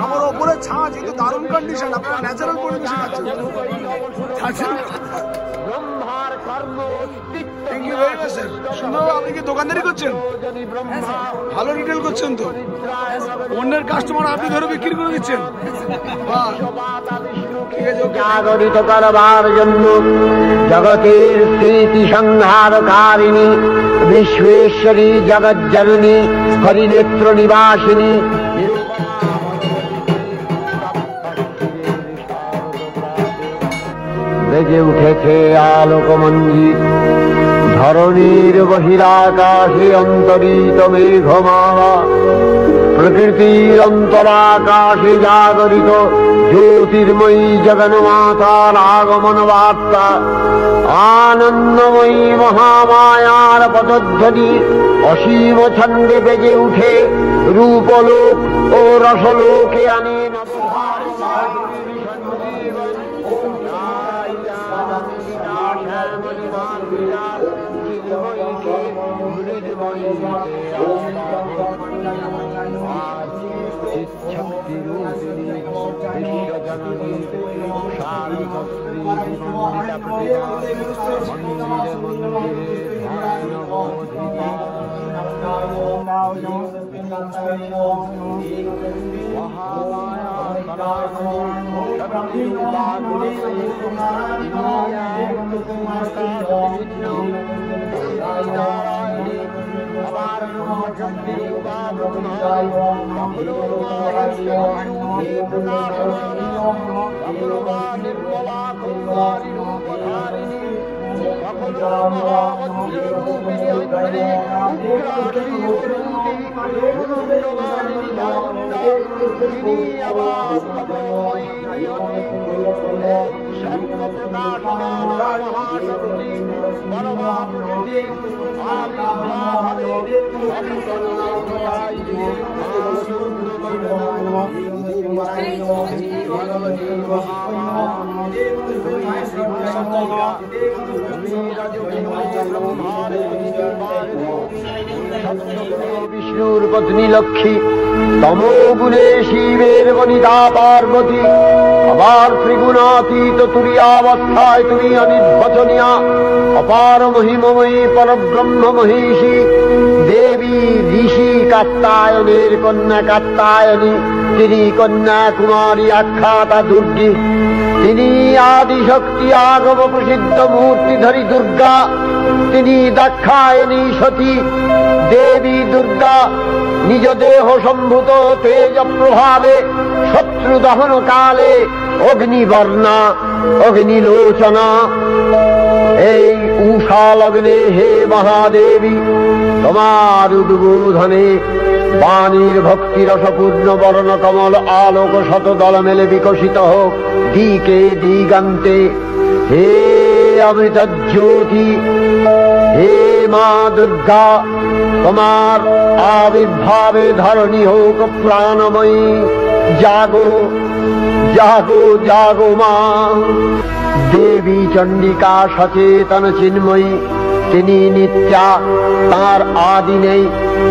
আমার ওপরে ছাঁচ, এই তো দারুণ কন্ডিশন, আপনারা ন্যাচারাল পরিবেশে খাচ্ছেন। ব্রহ্মার কর্ম thank you very much sir. শুনলাম আপনি কি দোকানদারি করছেন? ভালো রিটেল করছেন তো, অন্যের কাস্টমার আপনি ধরে বিক্রি করে দিচ্ছেন। জাগরিত করবার জন্য জগতের স্মৃতি সংহারকারিণী বিশ্বেশ্বরী জগজ্জননী হরিনেত্র নিবাসিনী বেজে উঠেছে আলোকমঞ্জিত ধরণীর বহিরাকাশে অন্তরিত মেঘমালা প্রকৃতির অন্তরাকাশে জাগরিত জ্যোতির্ময়ী জগন্মাতার আগমন বার্তা, আনন্দময়ী মহামায়ার পদধ্বনি অসীম ছন্দে বেজে উঠে রূপলোক ও রসলোকে আনে নবভার বিষ্ণুর পত্নী লক্ষ্মী, তমোগুণে শিবের বনিতা পার্বতী, আবার ত্রিগুণাতীত তুরীয়াবস্থায় তুমি অনির্বচনীয়া অপার মহিমময়ী পরব্রহ্ম মহিষী দেবী ঋষি কাত্তায়নের কন্যা কাত্তায়নী, তিনি কন্যা কুমারী আখ্যাতা দুর্গী, তিনি আদিশক্তি আগম প্রসিদ্ধ মূর্তিধরী দুর্গা, তিনি দাক্ষায়ণী সতী দেবী দুর্গা নিজ দেহ সম্ভূত তেজ প্রভাবে শত্রু দহন কালে অগ্নিবর্ণা অগ্নিলোচনা। এই উষা লগ্নে হে মহাদেবী, তোমার উদ্বোধনে বাণীর ভক্তি রসপূর্ণ বর্ণ কমল আলোক শতদল মেলে বিকশিত হোক দিকে দিগান্তে। হে অমৃত জ্যোতি, হে মা দুর্গা, তোমার আবির্ভাবে ধরণী হোক প্রাণময়ী। জাগো জাগো জাগো মা। দেবী চণ্ডিকা সচেতন চিন্ময়ী, তিনি নিত্যা, তার আদি নেই,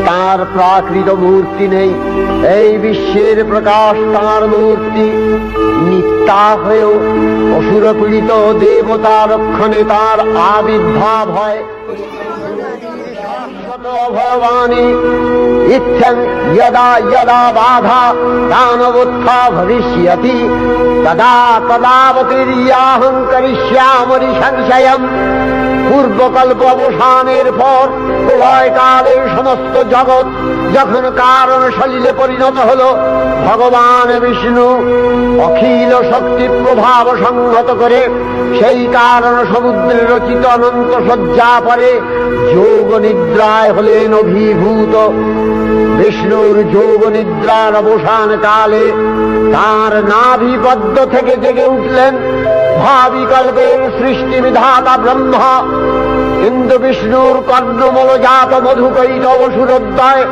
তার প্রাকৃত মূর্তি নেই। এই বিশ্বের প্রকাশ তার মূর্তি, নিত্যা হয়েও অসুর পীড়িত দেবতা রক্ষণে তার আবির্ভাব হয়। ভবানী ইচ্ছন যদা যদা বাধা দানবোত্থা ভবিষ্যতি তদা তদাবতীর্যাহং করিষ্যামি সংশয়ম। পূর্বকল্প অবসানের পর প্রলয়কালে সমস্ত জগৎ যখন কারণ সলিলে পরিণত হল, ভগবান বিষ্ণু অখিল শক্তি প্রভাব সংহত করে সেই কারণ সমুদ্রে রচিত অনন্ত শয্যা পরে যোগ নিদ্রায় হলেন অভিভূত। বিষ্ণুর যোগ নিদ্রার অবসান কালে তার নাভিপদ্ম থেকে জেগে উঠলেন ভাবিকল্পের সৃষ্টি বিধাতা ব্রহ্মা। কিন্তু বিষ্ণুর কর্ণমলজাত মধুকৈত অসুরোদ্দয়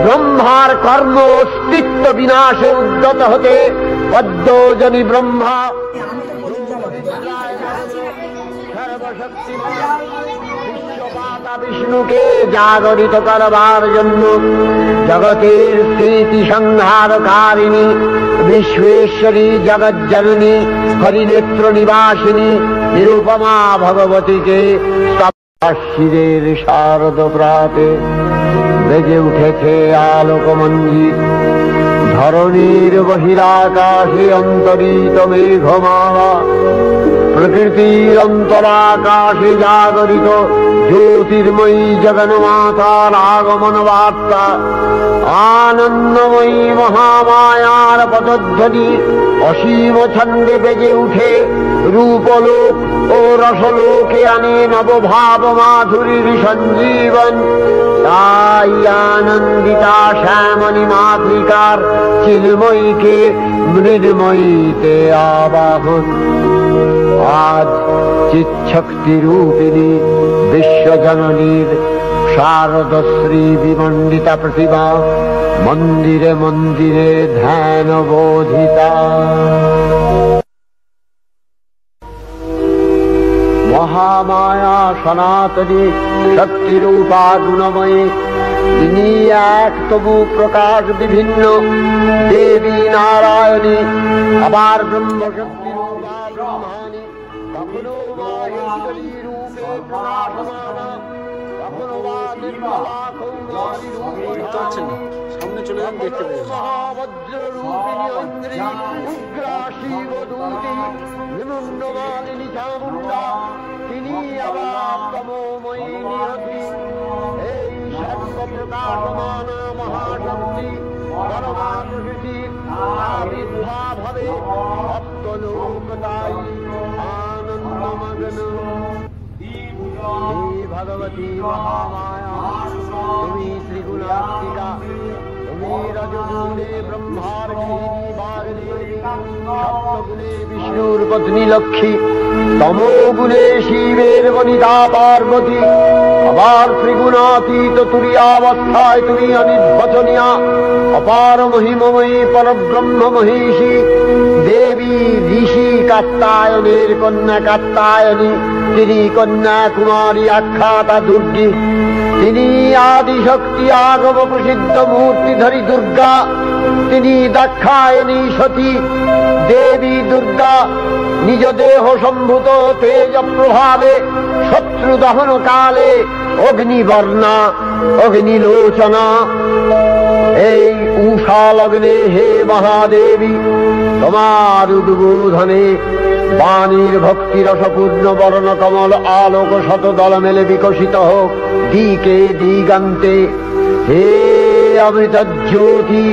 ব্রহ্মার কর্ম অস্তিত্ব বিনাশে উদ্যত হতে পদ্মজনী ব্রহ্মা বিষ্ণুকে জাগরিত করবার জন্য জগতের স্মৃতি সংহারকারিণী বিশ্বেশ্বরী জগজ্জননী হরিনেত্র নিবাসিনী নিরুপমা ভগবতীকে শিরের শারদ প্রাতে বেজে উঠেছে আলোকমঞ্জিত। ধরণীর বহিরাকাশে অন্তরিত মেঘমালা, প্রকৃতির অন্তরাকাশে জাগরিত জ্যোতির্ময়ী জগন্মাতার আগমন বার্তা, আনন্দময়ী মহামায়ার পদধ্বনি অসীম ছন্দে বেজে উঠে রূপলোক ও রসলোকে আনে নবভাব মাধুরীর সঞ্জীবন। তাই আনন্দিতা শ্যামণী মাতৃকার চিন্ময়ীকে মৃন্ময়ীতে আবাহন। আজ চিৎশক্তি রূপিণী বিশ্বজননীর শারদশ্রী বিমণ্ডিতা প্রতিভা মন্দিরে মন্দিরে ধ্যান বোধিতা। মহামায়া সনাতনী শক্তিরূপা গুণময়ী, তিনি এক তবু প্রকাশ বিভিন্ন দেবী নারায়ণী, আবার ব্রহ্মশক্তি রূপা ব্রহ্মাণী, কখনো মাহেশ্বরী রূপে প্রকাশমানা, কখনো বা নির্মলা কৌমারী সামনে চলে যান, দেখতে পেয়ে মহাবজ্র রূপিণী ঐন্দ্রী, উগ্রা শিবদূতী নিমুন্ডমালিনী চামুণ্ডা, তিনি আবার তমোময়ী নিরতি। এই সর্বপ্রকাশমান মহাশক্তি পরমাকৃতির আবির্ভাব হবে সপ্তলোকতাই আনন্দমগ্ন। হে ভগবতী মহামায়া, তুমি ত্রিগুণাত্মিকা, তুমি রজগুণে ব্রহ্মার গৃহিণী বাগদেবী, সপ্তগুণে বিষ্ণুর পত্নী লক্ষ্মী, তমোগুণে শিবের বনিতা পার্বতী, আবার ত্রিগুণাতীত তুরীয়াবস্থায় তুমি অনির্বচনীয়া অপার মহিমময়ী পরব্রহ্ম মহিষী দেবী ঋষি কাত্যায়নের কন্যা কাত্যায়নী, তিনি কন্যা কুমারী আখ্যাতা দুর্গী, তিনি আদিশক্তি আগম প্রসিদ্ধ মূর্তিধরী দুর্গা, তিনি দাক্ষায়ণী সতী দেবী দুর্গা। নিজ দেহ সম্ভূত তেজ প্রভাবে শত্রু দহন কালে অগ্নিবর্ণা অগ্নিলোচনা। এই উষা লগ্নে হে মহাদেবী, তোমার উদ্বোধনে বাণীর ভক্তি রসপূর্ণ বর্ণ কমল আলোক শতদল মেলে বিকশিত হোক দিকে দিগান্তে। হে অমৃত জ্যোতি,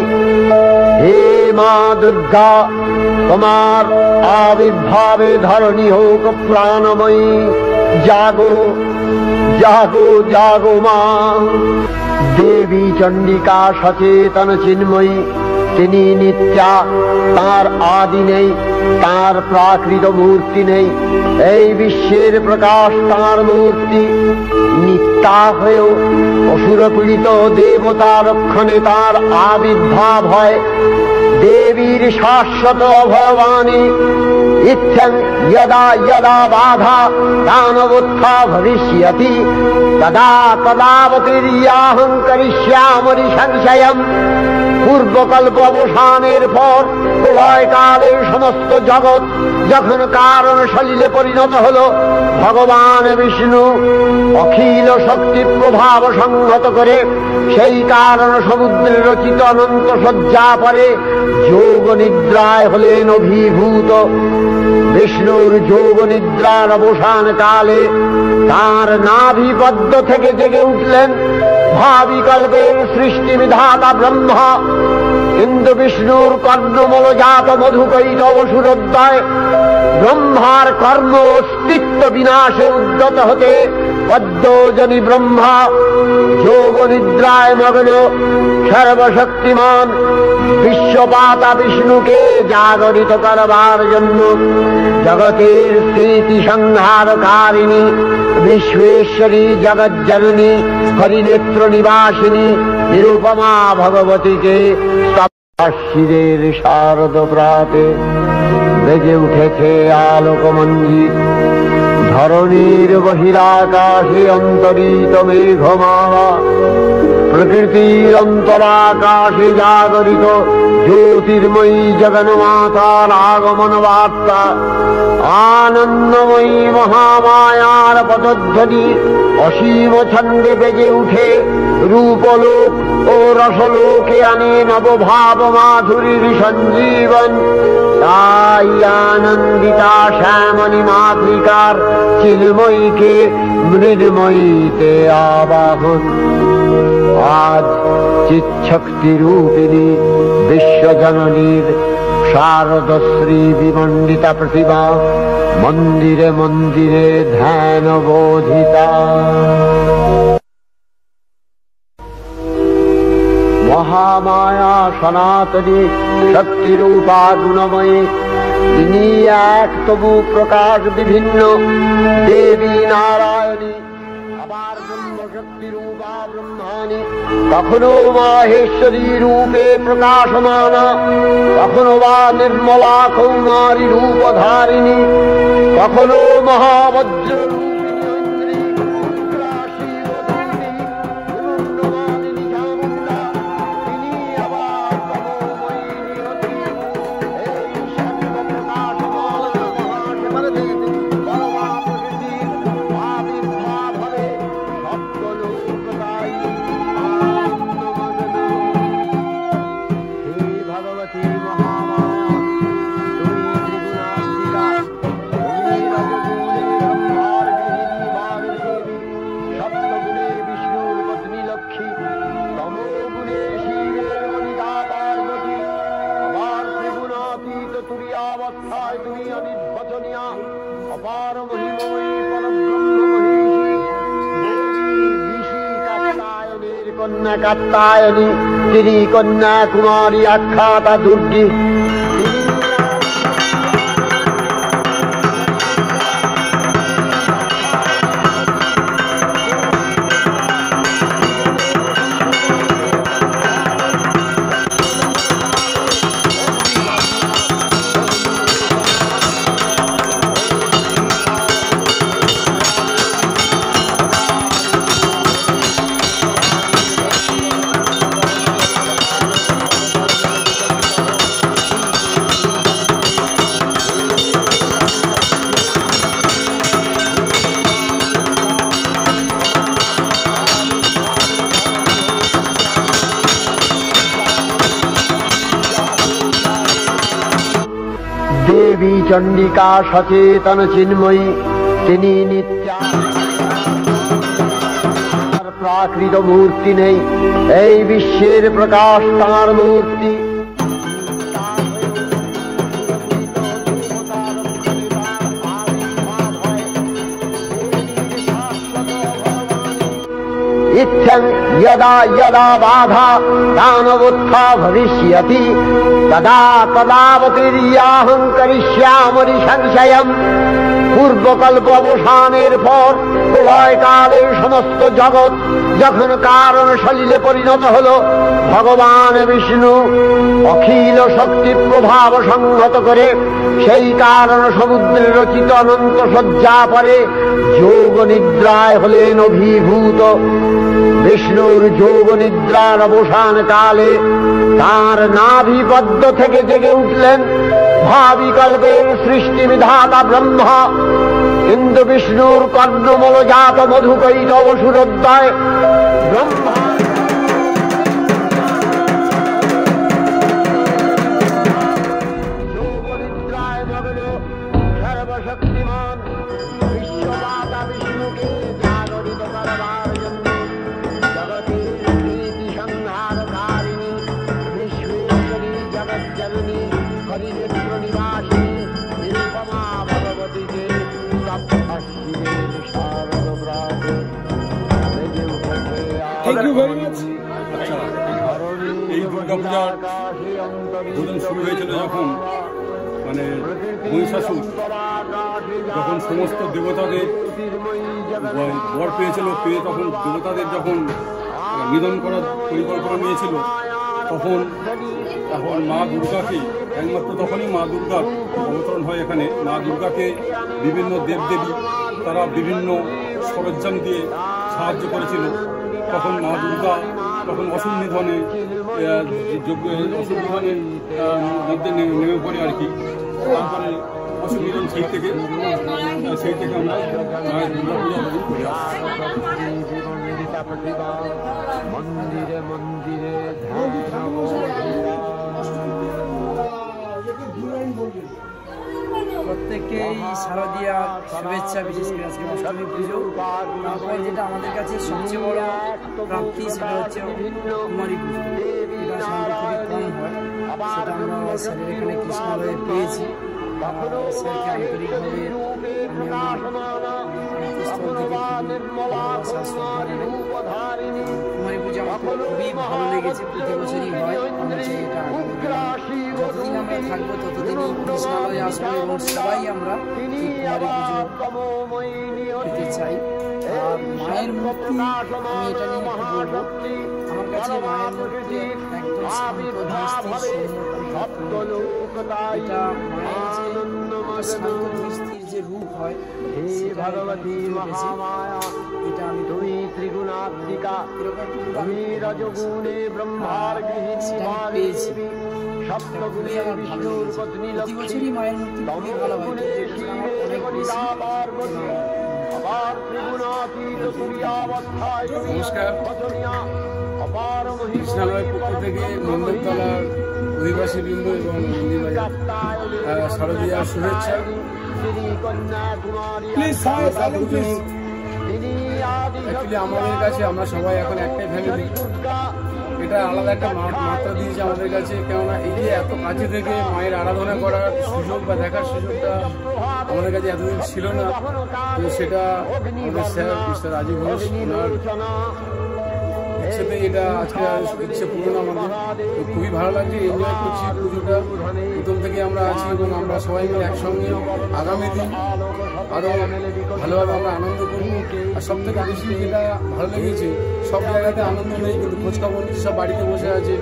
হে মা দুর্গা, তোমার আবির্ভাবে ধরণী হোক প্রাণময়ী। জাগো জাগো জাগো মা। দেবী চণ্ডিকা সচেতন চিন্ময়ী, তিনি নিত্যা, তার আদি নেই, তার প্রাকৃত মূর্তি নেই। এই বিশ্বের প্রকাশ তার মূর্তি। নিত্যা হয়েও অসুর পীড়িত দেবতা রক্ষণে তার আবির্ভাব হয়। দেবীর শাশ্বত ভবানী ইচ্ছং যদা যদা বাধা দানবোত্থা ভবিষ্যতি তদা তদাবতীর্যাহং করিষ্যামি সংশয়ম। পূর্বকল্প অবসানের পর প্রলয়কালে সমস্ত জগৎ যখন কারণ সলিলে পরিণত হল, ভগবান বিষ্ণু অখিল শক্তি প্রভাব সংহত করে সেই কারণ সমুদ্রে রচিত অনন্ত শয্যা পরে যোগ নিদ্রায় হলেন অভিভূত। বিষ্ণুর যোগ নিদ্রার অবসান কালে তার নাভিপদ্ম থেকে জেগে উঠলেন ভাবিকল্পের সৃষ্টি বিধাতা ব্রহ্মা। কিন্তু বিষ্ণুর কর্ণমলজাত মধুকৈত অসুরোদ্দয় ব্রহ্মার কর্ম অস্তিত্ব বিনাশে উদ্যত হতে পদ্মজনী ব্রহ্মা যোগ নিদ্রায় মগ্ন সর্বশক্তিমান বিশ্বপাতা বিষ্ণুকে জাগরিত করবার জন্য জগতের স্মৃতি সংহারকারিণী বিশ্বেশ্বরী জগজ্জননী হরিনেত্র নিবাসিনী নিরুপমা ভগবতীকে শিরের শারদ প্রাতে বেজে উঠেছে আলোকমঞ্জিত। ধরণীর বহিরাকাশে অন্তরিত মেঘমালা, প্রকৃতির অন্তরাকাশে জাগরিত জ্যোতির্ময়ী জগন্মাতার আগমন বার্তা। আনন্দময়ী মহামায়ার পদধ্বনি অসীম ছন্দে বেজে উঠে রূপলোক ও রসলোকে আনে নবভাব মাধুরীর সঞ্জীবন। তাই আনন্দিতা শ্যামণী মাতৃকার চিন্ময়ীকে মৃন্ময়ীতে আবাহন। আজ চিৎশক্তি রূপিণী বিশ্বজননীর শারদশ্রী বিমণ্ডিতা প্রতিভা মন্দিরে মন্দিরে ধ্যান বোধিতা। মহামায়া সনাতনী শক্তিরূপা গুণময়ী, তিনি এক তবু প্রকাশ বিভিন্ন দেবী নারায়ণী, আবার ব্রহ্মশক্তি রূপা ব্রহ্মাণী, কখনো মাহেশ্বরী রূপে প্রকাশমানা, কখনো বা নির্মলা কৌমারী রূপধারিণী, কখনো মহাবজ্র কাত্তায়নী, তিনি কন্যাকুমারী আখ্যাতা দুর্গী। দেবী চণ্ডিকা সচেতন চিন্ময়ী, তিনি নিত্যা প্রাকৃত মূর্তি নেই, এই বিশ্বের প্রকাশ তাঁর মূর্তি। इत्थं यदा यदा बाधा दानवोत्था भविष्यति तदा तदावतीर्याहं करिष्यामि संशयम्। পূর্বকল্প অবসানের পর প্রলয়কালে সমস্ত জগৎ যখন কারণ সলিলে পরিণত হল, ভগবান বিষ্ণু অখিল শক্তি প্রভাব সংহত করে সেই কারণ সমুদ্রে রচিত অনন্ত শয্যা পরে যোগ নিদ্রায় হলেন অভিভূত। বিষ্ণুর যোগ নিদ্রার অবসান কালে তাঁর নাভিপদ্ম থেকে জেগে উঠলেন ভাবিকল্পের সৃষ্টি বিধাতা ব্রহ্মা। কিন্তু বিষ্ণুর কর্ণমলজাত মধুকৈট অসুরোদ্দয় ব্রহ্মা যোগনিদ্রায় মগ্ন সর্বশক্তিমান বিশ্বদাতা বিষ্ণুকে জাগরিত করবার জন্য জগতের নীতি সংহারকারিণী বিশ্বশ্বরী জগজ্জননী হরিনেত্র নিবাসিনী নিরুপমা ভগবতীকে এই দুর্গাপূজার দুদিন শুরু হয়েছিল যখন মানে মহিষাসুর যখন সমস্ত দেবতাদের বর পেয়েছিল, পেয়ে তখন দেবতাদের যখন নিধন করার পরিকল্পনা নিয়েছিল, তখন মা দুর্গাকে একমাত্র তখনই মা দুর্গার অবতরণ হয় এখানে। মা দুর্গাকে বিভিন্ন দেবদেবী তারা বিভিন্ন সরঞ্জাম দিয়ে সাহায্য করেছিল। তখন মা দুর্গা তখন অসুর নিধনের মধ্যে নেমে পড়ে আর কি। তারপরে অসুর নিধন সেই থেকে আমরা মায়ের দুর্গা পূজা করি। মন্দিরে মন্দিরে প্রত্যেককেই শারদীয়া শুভেচ্ছা, বিশেষ করে আজকে অষ্টমী পুজো। তারপর যেটা আমাদের কাছে সবচেয়ে বড় প্রাপ্তি সেটা হচ্ছে কুমারী পুজো। এটা সাধারণত খুবই কম হয়, সেটা আমরা স্যারের এখানে কৃষ্ণালয়ে পেয়েছি। স্যারকে আন্তরিকভাবে আমি কুমারী পুজো আমার খুবই ভালো লেগেছে, প্রতি বছরই হয়। আমি চাই এটা যতদিন আমরা থাকবো ততদিনই কৃষ্ণালয়ে আসবো এবং সবাই আমরা কুমারী পুজো পেতে চাই। আর মায়ের মূর্তি, আমি এটা নিয়ে একটু বলবো, আমার কাছে মায়ের মূর্তি একদম শান্ত ধীর এটা মায়ের যে শান্ত ধীর যে রূপ হয় সেটা আমি পেয়েছি। খুবই আমার ভালো লেগেছে। প্রতি বছরই মায়ের মূর্তি খুবই ভালো হয়, অনেক বেশি। নমস্কার, কৃষ্ণালয়ের পক্ষ থেকে মণ্ডপতলার অধিবাসীবৃন্দ এবং নন্দীবাজার শারদীয়া শুভেচ্ছা। অ্যাকচুয়ালি আমাদের কাছে আমরা সবাই এখন একটাই ফ্যামিলি, এটা আলাদা একটা মাত্রা দিয়েছে আমাদের কাছে। কেননা এই যে এত কাছে থেকে মায়ের আরাধনা করার সুযোগ বা দেখার সুযোগটা আমাদের কাছে এতদিন ছিল না। তো সেটা আমাদের স্যার মিস্টার রাজীব ঘোষ ওনার ইচ্ছেতে এটা আজকে ইচ্ছে পূরণ আমাদের। তো খুবই ভালো লাগছে, এনজয় করছি পুজোটা, প্রথম থেকে আমরা আছি এবং আমরা সবাই মিলে একসঙ্গে আগামী দিন আরও ভালোভাবে আমরা আনন্দ করব। আর সব থেকে বেশি যেটা ভালো লেগেছে, সব জায়গাতে আনন্দ নেই কিন্তু খোঁজখবর নিচ্ছে, সব বাড়িতে বসে আছে,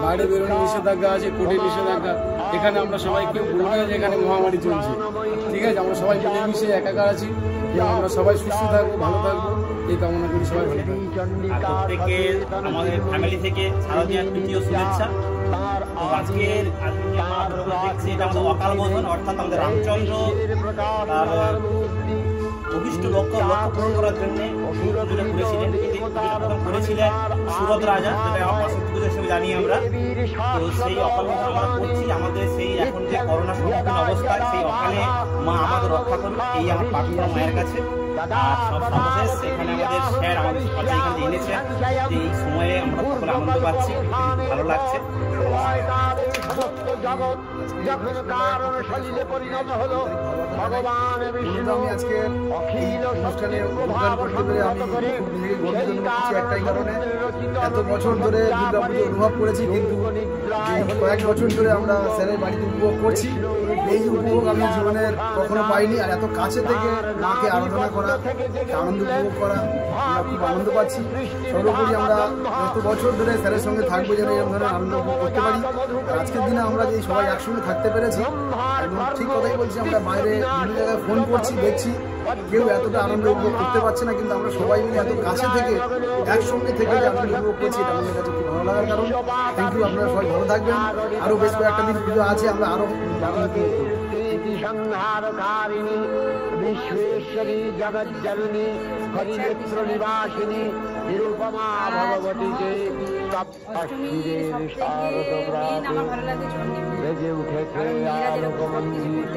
বাইরে বেরোনো নিষেধাজ্ঞা আছে, কোর্টে নিষেধাজ্ঞা। এখানে আমরা সবাই কেউ বলবো না যে এখানে মহামারী চলছে, ঠিক আছে? আমরা সবাই মিলেমিশে একাকার আছি এবং আমরা সবাই সুস্থ থাকবো, ভালো থাকবো, এই কামনা করি। সবাই ভালো থাকবো। প্রত্যেককে আমাদের ফ্যামিলি থেকে শারদীয়ার তৃতীয় শুভেচ্ছা। তো আজকের দেখছি এটা আমাদের অকাল বোধন, অর্থাৎ আমাদের রামচন্দ্র তার অভিষ্ট লক্ষ্য পূরণ করার জন্য করেছিলেন। করেছিলেন সুরত রাজা, যেটা আমার পুজো হিসেবে জানি আমরা। তো সেই অকাল বোধন আমরা করছি। আমাদের সেই এখন যে করোনা সম্মুখীন অবস্থায় সেই অকালে মা আমাদের রক্ষা করুন, এই আমার প্রার্থনা মায়ের কাছে। আর সব সর্বশেষ এখানে আমাদের স্যার আমাদের সাথে এখানে এনেছেন, যে এই সময়ে আমরা সকলে আনন্দ পাচ্ছি, ভালো লাগছে। আমি আজকে অনুষ্ঠানে অনুষ্ঠান করতে পেরে আমি একটাই কারণে, এত বছর ধরে দুর্গাপুজো অনুভব করেছি, কিন্তু কয়েক বছর ধরে আমরা স্যারের বাড়িতে উপভোগ করছি। এই উপভোগ আমি জীবনের কখনো পাইনি। আর এত কাছে থেকে মাকে আরাধনা করা, আনন্দ উপভোগ করা, আমরা খুব আনন্দ পাচ্ছি। সর্বোপরি আমরা এত বছর ধরে স্যারের সঙ্গে থাকবো যেন এরকম ধরনের আনন্দ উপভোগ করতে পারি। আর আজকের দিনে আমরা যে সবাই একসঙ্গে থাকতে পেরেছি, একদম ঠিক কথাই বলছি। আমরা বাইরে বিভিন্ন জায়গায় ফোন করছি, দেখছি কেউ এতটা আনন্দ উপভোগ করতে পারছে না, কিন্তু আমরা সবাই মিলে এত কাছে থেকে একসঙ্গে থেকে যে আনন্দ উপভোগ করছি, এটা আমাদের কাছে খুব ভালো লাগার কারণ। থ্যাংক ইউ, আপনারা সবাই ভালো থাকবেন। আরও বেশ কয়েকটা দিন পুজো আছে, আমরা আরও সংহারকারিণী বিশ্বেশ্বরী জগজ্জননী হরিনেত্র নিবাসিনী নিরুপমা ভগবতীকে সপ্তশিরে শারদ বেজে উঠেছে আলোকমঞ্জির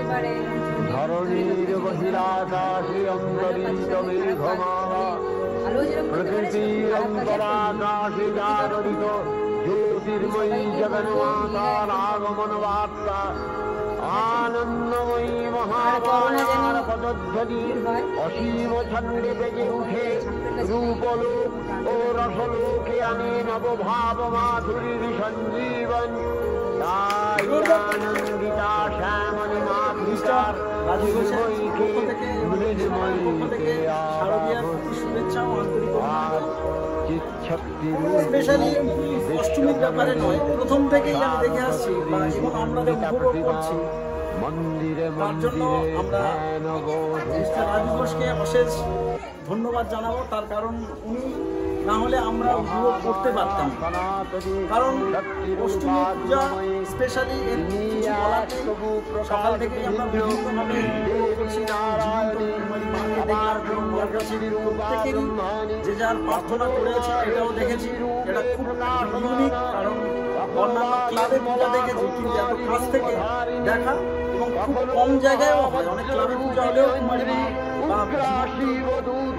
ধরণীর বহিরাকাশে অন্তরিত মেঘমালা প্রকৃতির অন্তরাকাশে জাগরিত জ্যোতির্ময়ী জগন্মাতার আগমন বার্তা আনন্দময়ী মহামায়ার পদধ্বনি অসীম ছন্দে বেজে উঠে রূপলোক ও রসলোকে আনে নবভাব মাধুরীর সঞ্জীবন। তাই আনন্দিতা শ্যামণী মাতৃকার স্পেশালি অষ্টমীর ব্যাপারে নয়, প্রথম থেকেই আমি দেখে আসছি এবং আমরা উপভোগ করছি। তার জন্য আমরা মিস্টার রাজীব ঘোষকে অশেষ ধন্যবাদ জানাবো। তার কারণ উনি না হলে আমরা উপভোগ করতে পারতাম। কারণ অষ্টমী পূজা স্পেশালি এর কিছু বলার নেই। সকাল থেকেই আমরা বিভিন্নভাবে উপভোগ করছি। প্রত্যেকেরই যে যার প্রার্থনা করেছে এটাও দেখেছি। এটা খুব ইউনিক, কারণ অন্যান্য ক্লাবে পূজা দেখেছি, কিন্তু এত কাছ থেকে দেখা এবং খুব কম জায়গায়ও হয়, অনেক ক্লাবে পূজা হলেও কুমারী মা বা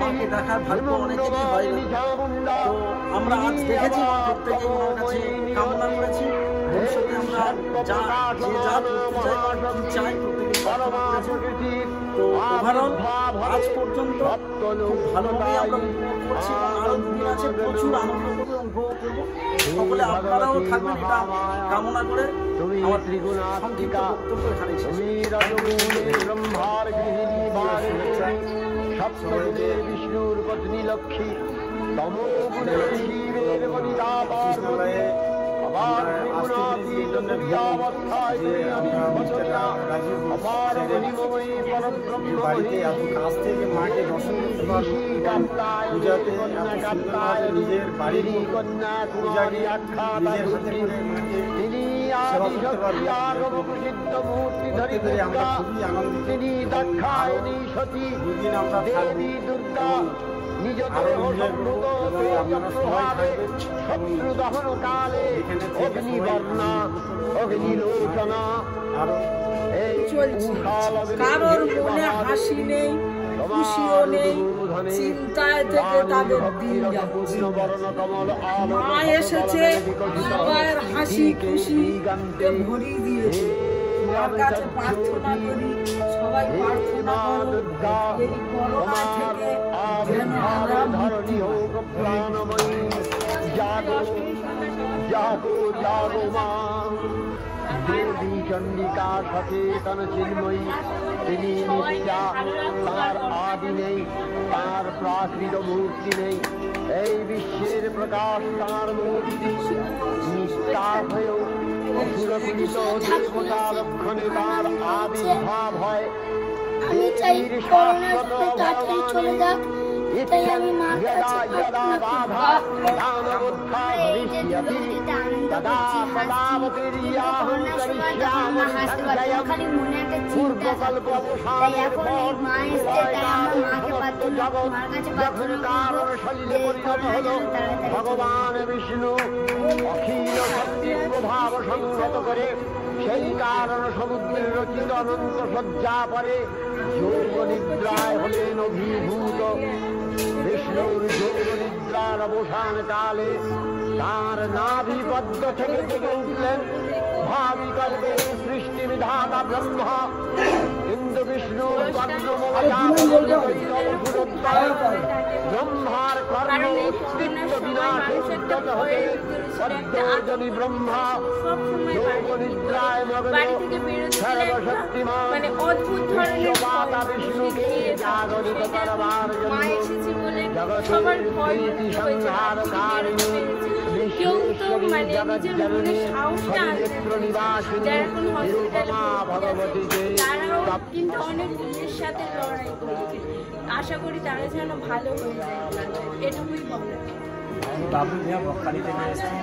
মাকে দেখার ভাগ্য অনেকেরই হয়নি। তো আমরা আজ দেখেছি প্রত্যেকে ওনার কাছে কামনা করেছি ভবিষ্যতে আমরা যা যে যা করতে চাই প্রত্যেকে প্রার্থনা করেছি। তো ওভারঅল আজ পর্যন্ত খুব ভালোভাবে আমরা উপভোগ করছি এবং আরও দুদিন আছে প্রচুর আনন্দ করবো এবং উপভোগ করবো। সকলে আপনারাও থাকবেন এটা কামনা করে আমার সংক্ষিপ্ত বক্তব্য এখানে শেষ। বিষ্ণুর পত্নী লক্ষ্মী বাড়িতে এত কাছ থেকে মাকে দর্শন করতে পারবো এবং পূজাতে নিজের বাড়ির পূজাকে নিজের হাতে করে মাকে সেবা করতে পারবো। করতে পেরে আমরা খুবই আনন্দিত। দুদিন আমরা থাকবো আরো এনজয় করবো এবং আপনারা সবাই থাকবেন এখানে কারোর মনে হাসি নেই, খুশিও নেই, চিন্তায় থেকে তাদের দিন যাচ্ছে। মা এসেছে, সবার হাসি খুশিতে ভরিয়ে দিয়েছে। মার কাছে প্রার্থনা করি, সবাই প্রার্থনা করো এই করোনা থেকে যেন আমরা মুক্তি দেবী চণ্ডিকা সচেতন চিন্ময়ী, তিনি নিত্যা, তার আদি নেই, তার প্রাকৃত মূর্তি নেই। এই বিশ্বের প্রকাশ তার মূর্তি, নিষ্ঠা হয়েও সুরপীড়িত দেবতা লক্ষণে তার আবির্ভাব হয়। আমি চাই করোনা তাড়াতাড়ি চলে যাক, এটাই আমি মার কাছে খালি মনে একটা চিন্তা থাকতো। তাই এখন এই মা এসছে, তাই আমরা মাকে প্রার্থনা মার কাছে প্রার্থনা করবো ভগবান বিষ্ণু অখিল শক্তি প্রভাব সংহত করে সেই কারণ সমুদ্রের রচিত অনন্ত শয্যা পরে যোগ নিদ্রায় হলেন অভিভূত। বিষ্ণুর যোগ নিদ্রার অবসান কালে তার নাভিপদ্ম থেকে জেগে উঠলেন ভাবি কল্পে সৃষ্টি বিধাতা ব্রহ্মা। কিন্তু বিষ্ণুর ব্রহ্মার কর্ম অস্তিত্ব বিনাশে উদ্যত হয়ে অদ্যজনী ব্রহ্মা যোগ নিদ্রায় মগ্ন সর্বশক্তিমান বিশ্বমাতা বিষ্ণুকে জাগরিত করবার জন্য জগতের প্রীতি সংহারকারিণী বিশ্বশ্বরী জগজ্জননী হরিনেত্র নিবাসিনী নিরুপমা ভগবতীকে কিন্তু অনেক নিজের সাথে লড়াই করছে। আশা করি তারা যেন ভালো হয়ে যায়, এটুকুই বলে। বাবু মিয়া বকখালি থেকে এসেছি।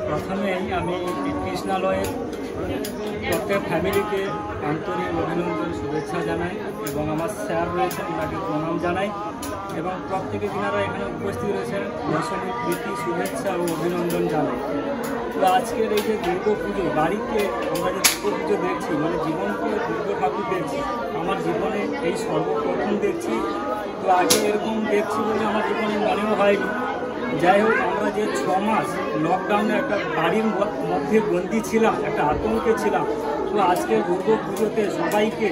প্রথমেই আমি কৃষ্ণালয়ের প্রত্যেক ফ্যামিলিকে আন্তরিক অভিনন্দন শুভেচ্ছা জানাই এবং আমার স্যার রয়েছেন ওনাকে প্রণাম জানাই এবং প্রত্যেকে যারা এখানে উপস্থিত রয়েছেন দশমীর প্রীতি শুভেচ্ছা ও অভিনন্দন জানাই। তো আজকের এই যে দুর্গা পুজো, বাড়িতে আমরা যে দুর্গা পুজো দেখছি, মানে জীবনকে দুর্গা ঠাকুর দেখছি, আমার জীবনে এই সর্বপ্রথম দেখছি। তো আগে এরকম দেখছি বলে আমার জীবনে মনেও হয়নি। যাই হোক, আমরা যে 6 মাস লকডাউনে একটা বাড়ির মধ্যে বন্দি ছিলাম, একটা আতঙ্কে ছিলাম। তো আজকে দুর্গা পুজোতে সবাইকে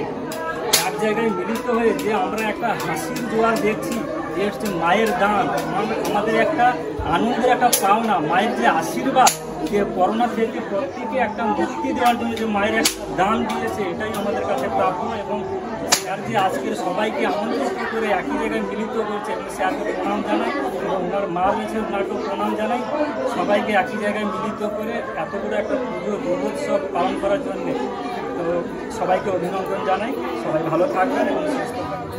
এক জায়গায় মিলিত হয়ে যে আমরা একটা হাসির জোয়ার দেখছি, যে হচ্ছে মায়ের দান, আমাদের একটা আনন্দের একটা পাওনা, মায়ের যে আশীর্বাদ, যে করোনা থেকে প্রত্যেকে একটা মুক্তি দেওয়ার জন্য যে মায়ের একটা দান দিয়েছে, এটাই আমাদের কাছে প্রাপ্য। এবং স্যার যে আজকের সবাইকে আমন্ত্রিত করে একই জায়গায় মিলিত করছে এবং স্যারকে প্রণাম জানাই এবং ওনার মা রয়েছে ওনাকেও প্রণাম জানাই। সবাইকে একই জায়গায় মিলিত করে এত বড় একটা পুজো দুর্গোৎসব পালন করার জন্যে তো সবাইকে অভিনন্দন জানাই। সবাই ভালো থাকবেন এবং সুস্থ থাকবেন।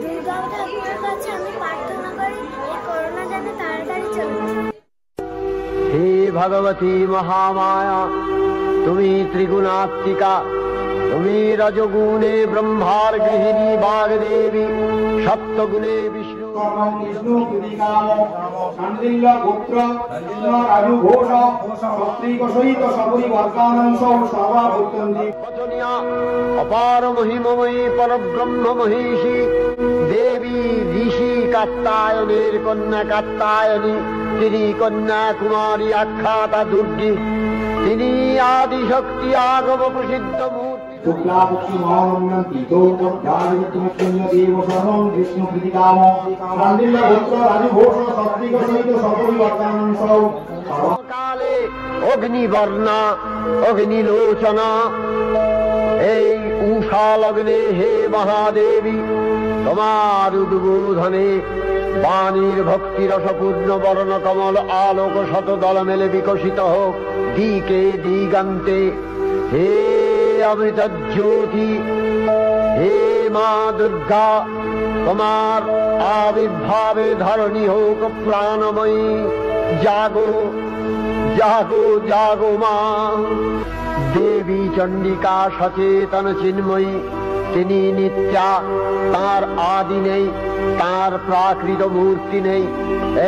দুর্গা ঠাকুরের কাছে আমি প্রার্থনা করি এই করোনা যেন তাড়াতাড়ি চলে যায়। ভগবতী মহামায়া, তুমি ত্রিগুণাত্মিকা, তুমি রজগুণে ব্রহ্মার গৃহিণী বাগদেবী, সপ্তগুণে বিষ্ণু বিষ্ণু শান্তিল্য গোত্র রাজু ঘোষ সত্রিক সহিত সপরিবর্তানংশ সভাভূতন্তি অপার মহিমময়ী পরব্রহ্ম মহিষী দেবী ঋষি কাত্তায়নের কন্যা কাত্তায়নী, তিনি কন্যা কুমারী আখ্যাতা দুর্গী, তিনি আদিশক্তি আগম প্রসিদ্ধ মূর্তি। শুক্লাপক্ষী মহানন্দী দেব শরণ বিষ্ণু প্রীতিকাম শান্তিল্য গোত্র রাজু ঘোষ সত্রিক সহিত সপরিবর্তানংশ কালে অগ্নিবর্ণা অগ্নিলোচনা, এই উষা লগ্নে হে মহাদেবী, তোমার উদ্বোধনে বাণীর ভক্তি রসপূর্ণ বর্ণ কমল আলোক শতদল মেলে বিকশিত হোক দিকে দিগান্তে। হে অমৃত জ্যোতি, হে মা দুর্গা, তোমার আবির্ভাবে ধরণী হোক প্রাণময়ী। জাগো জাগো জাগো মা। দেবী চণ্ডিকা সচেতন চিন্ময়ী, তিনি নিত্যা, তার আদি নেই, তার প্রাকৃত মূর্তি নেই,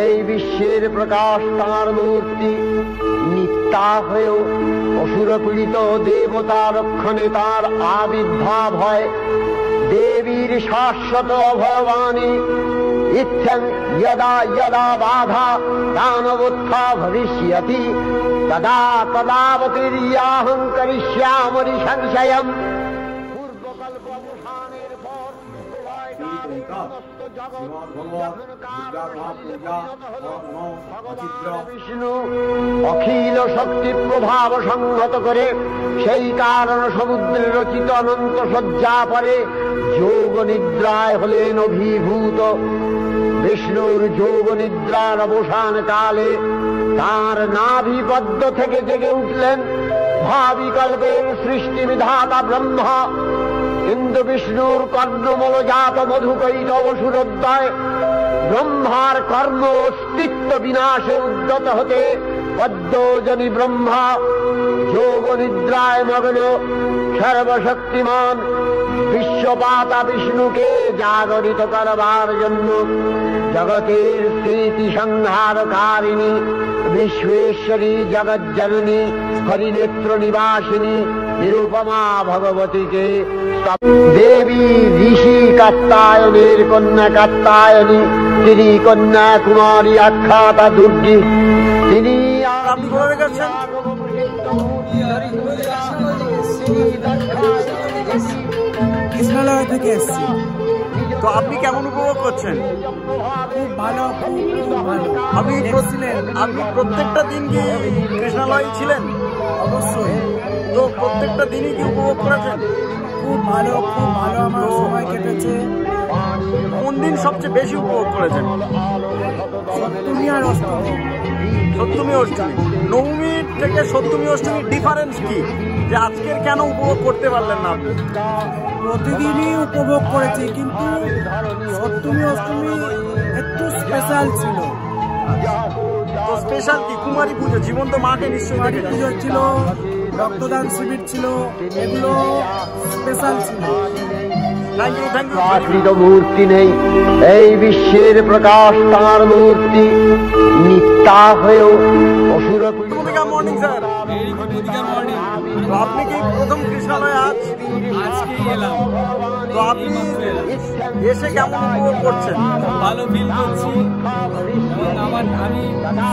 এই বিশ্বের প্রকাশ তার মূর্তি। নিত্যা হয়েও অসুর পীড়িত দেবতা রক্ষণে তার আবির্ভাব হয়। দেবীর শাশ্বত ভবানী ইচ্ছং যদা যদা বাধা দানবোত্থা ভবিষ্যতি তদা তদাবতীর্যাহং করিষ্যামি সংশয়ম। বিষ্ণু অখিল শক্তি প্রভাব সংহত করে সেই কারণ সমুদ্রে রচিত অনন্ত শয্যা পরে যোগ নিদ্রায় হলেন অভিভূত। বিষ্ণুর যোগ নিদ্রার অবসান কালে তার নাভিপদ্ম থেকে জেগে উঠলেন ভাবিকল্পের সৃষ্টি বিধাতা ব্রহ্মা। কিন্তু বিষ্ণুর কর্ণমলজাত মধুকৈটব সুরোদ্দয় ব্রহ্মার কর্ম অস্তিত্ব বিনাশে উদ্যত হতে পদ্মজনী ব্রহ্মা যোগ নিদ্রায় মগ্ন সর্বশক্তিমান বিশ্বপাতা বিষ্ণুকে জাগরিত করবার জন্য জগতের স্মৃতি সংহারকারিণী বিশ্বেশ্বরী জগজ্জননী হরিনেত্র নিবাসিনী নিরুপমা ভগবতীকে দেবী ঋষি কাত্তায়নের কন্যা কাত্তায়নী, তিনি কন্যা কুমারী আখ্যাতা দুর্গী, তিনি কৃষ্ণালয় থেকে এসেছি। তো আপনি কেমন উপভোগ করছেন? খুব ভালো, খুব ভালো। আপনি প্রত্যেকটা দিন কি কৃষ্ণালয় ছিলেন? অবশ্যই। তো প্রত্যেকটা দিনই কি উপভোগ করেছেন? খুব ভালো, খুব ভালো আমার সময় কেটেছে। কোন দিন সবচেয়ে বেশি উপভোগ করেছেন? সপ্তমী আর অষ্টমী। সপ্তমী অষ্টমী, নবমী থেকে সপ্তমী অষ্টমীর ডিফারেন্স কি, যে আজকের কেন উপভোগ করতে পারলেন না? প্রতিদিনই উপভোগ করেছি, কিন্তু সপ্তমী অষ্টমী একটু স্পেশাল ছিল। তো স্পেশাল কি? কুমারী পুজো, জীবন্ত মাকে নিশ্চয়ই দেখে পুজো ছিল, রক্তদান শিবির ছিল, এগুলো স্পেশাল ছিল। প্রাকৃত মূর্তি নেই, এই বিশ্বের প্রকাশ তার মূর্তি। নিত্যা হয়েও অসুর মর্নিং স্যার। তো আপনি কি প্রথম কৃষ্ণালয়ে আজকেই এলাম? তো আপনি এসে কেমন উপভোগ করছেন? ভালো ফিল করছি। আমি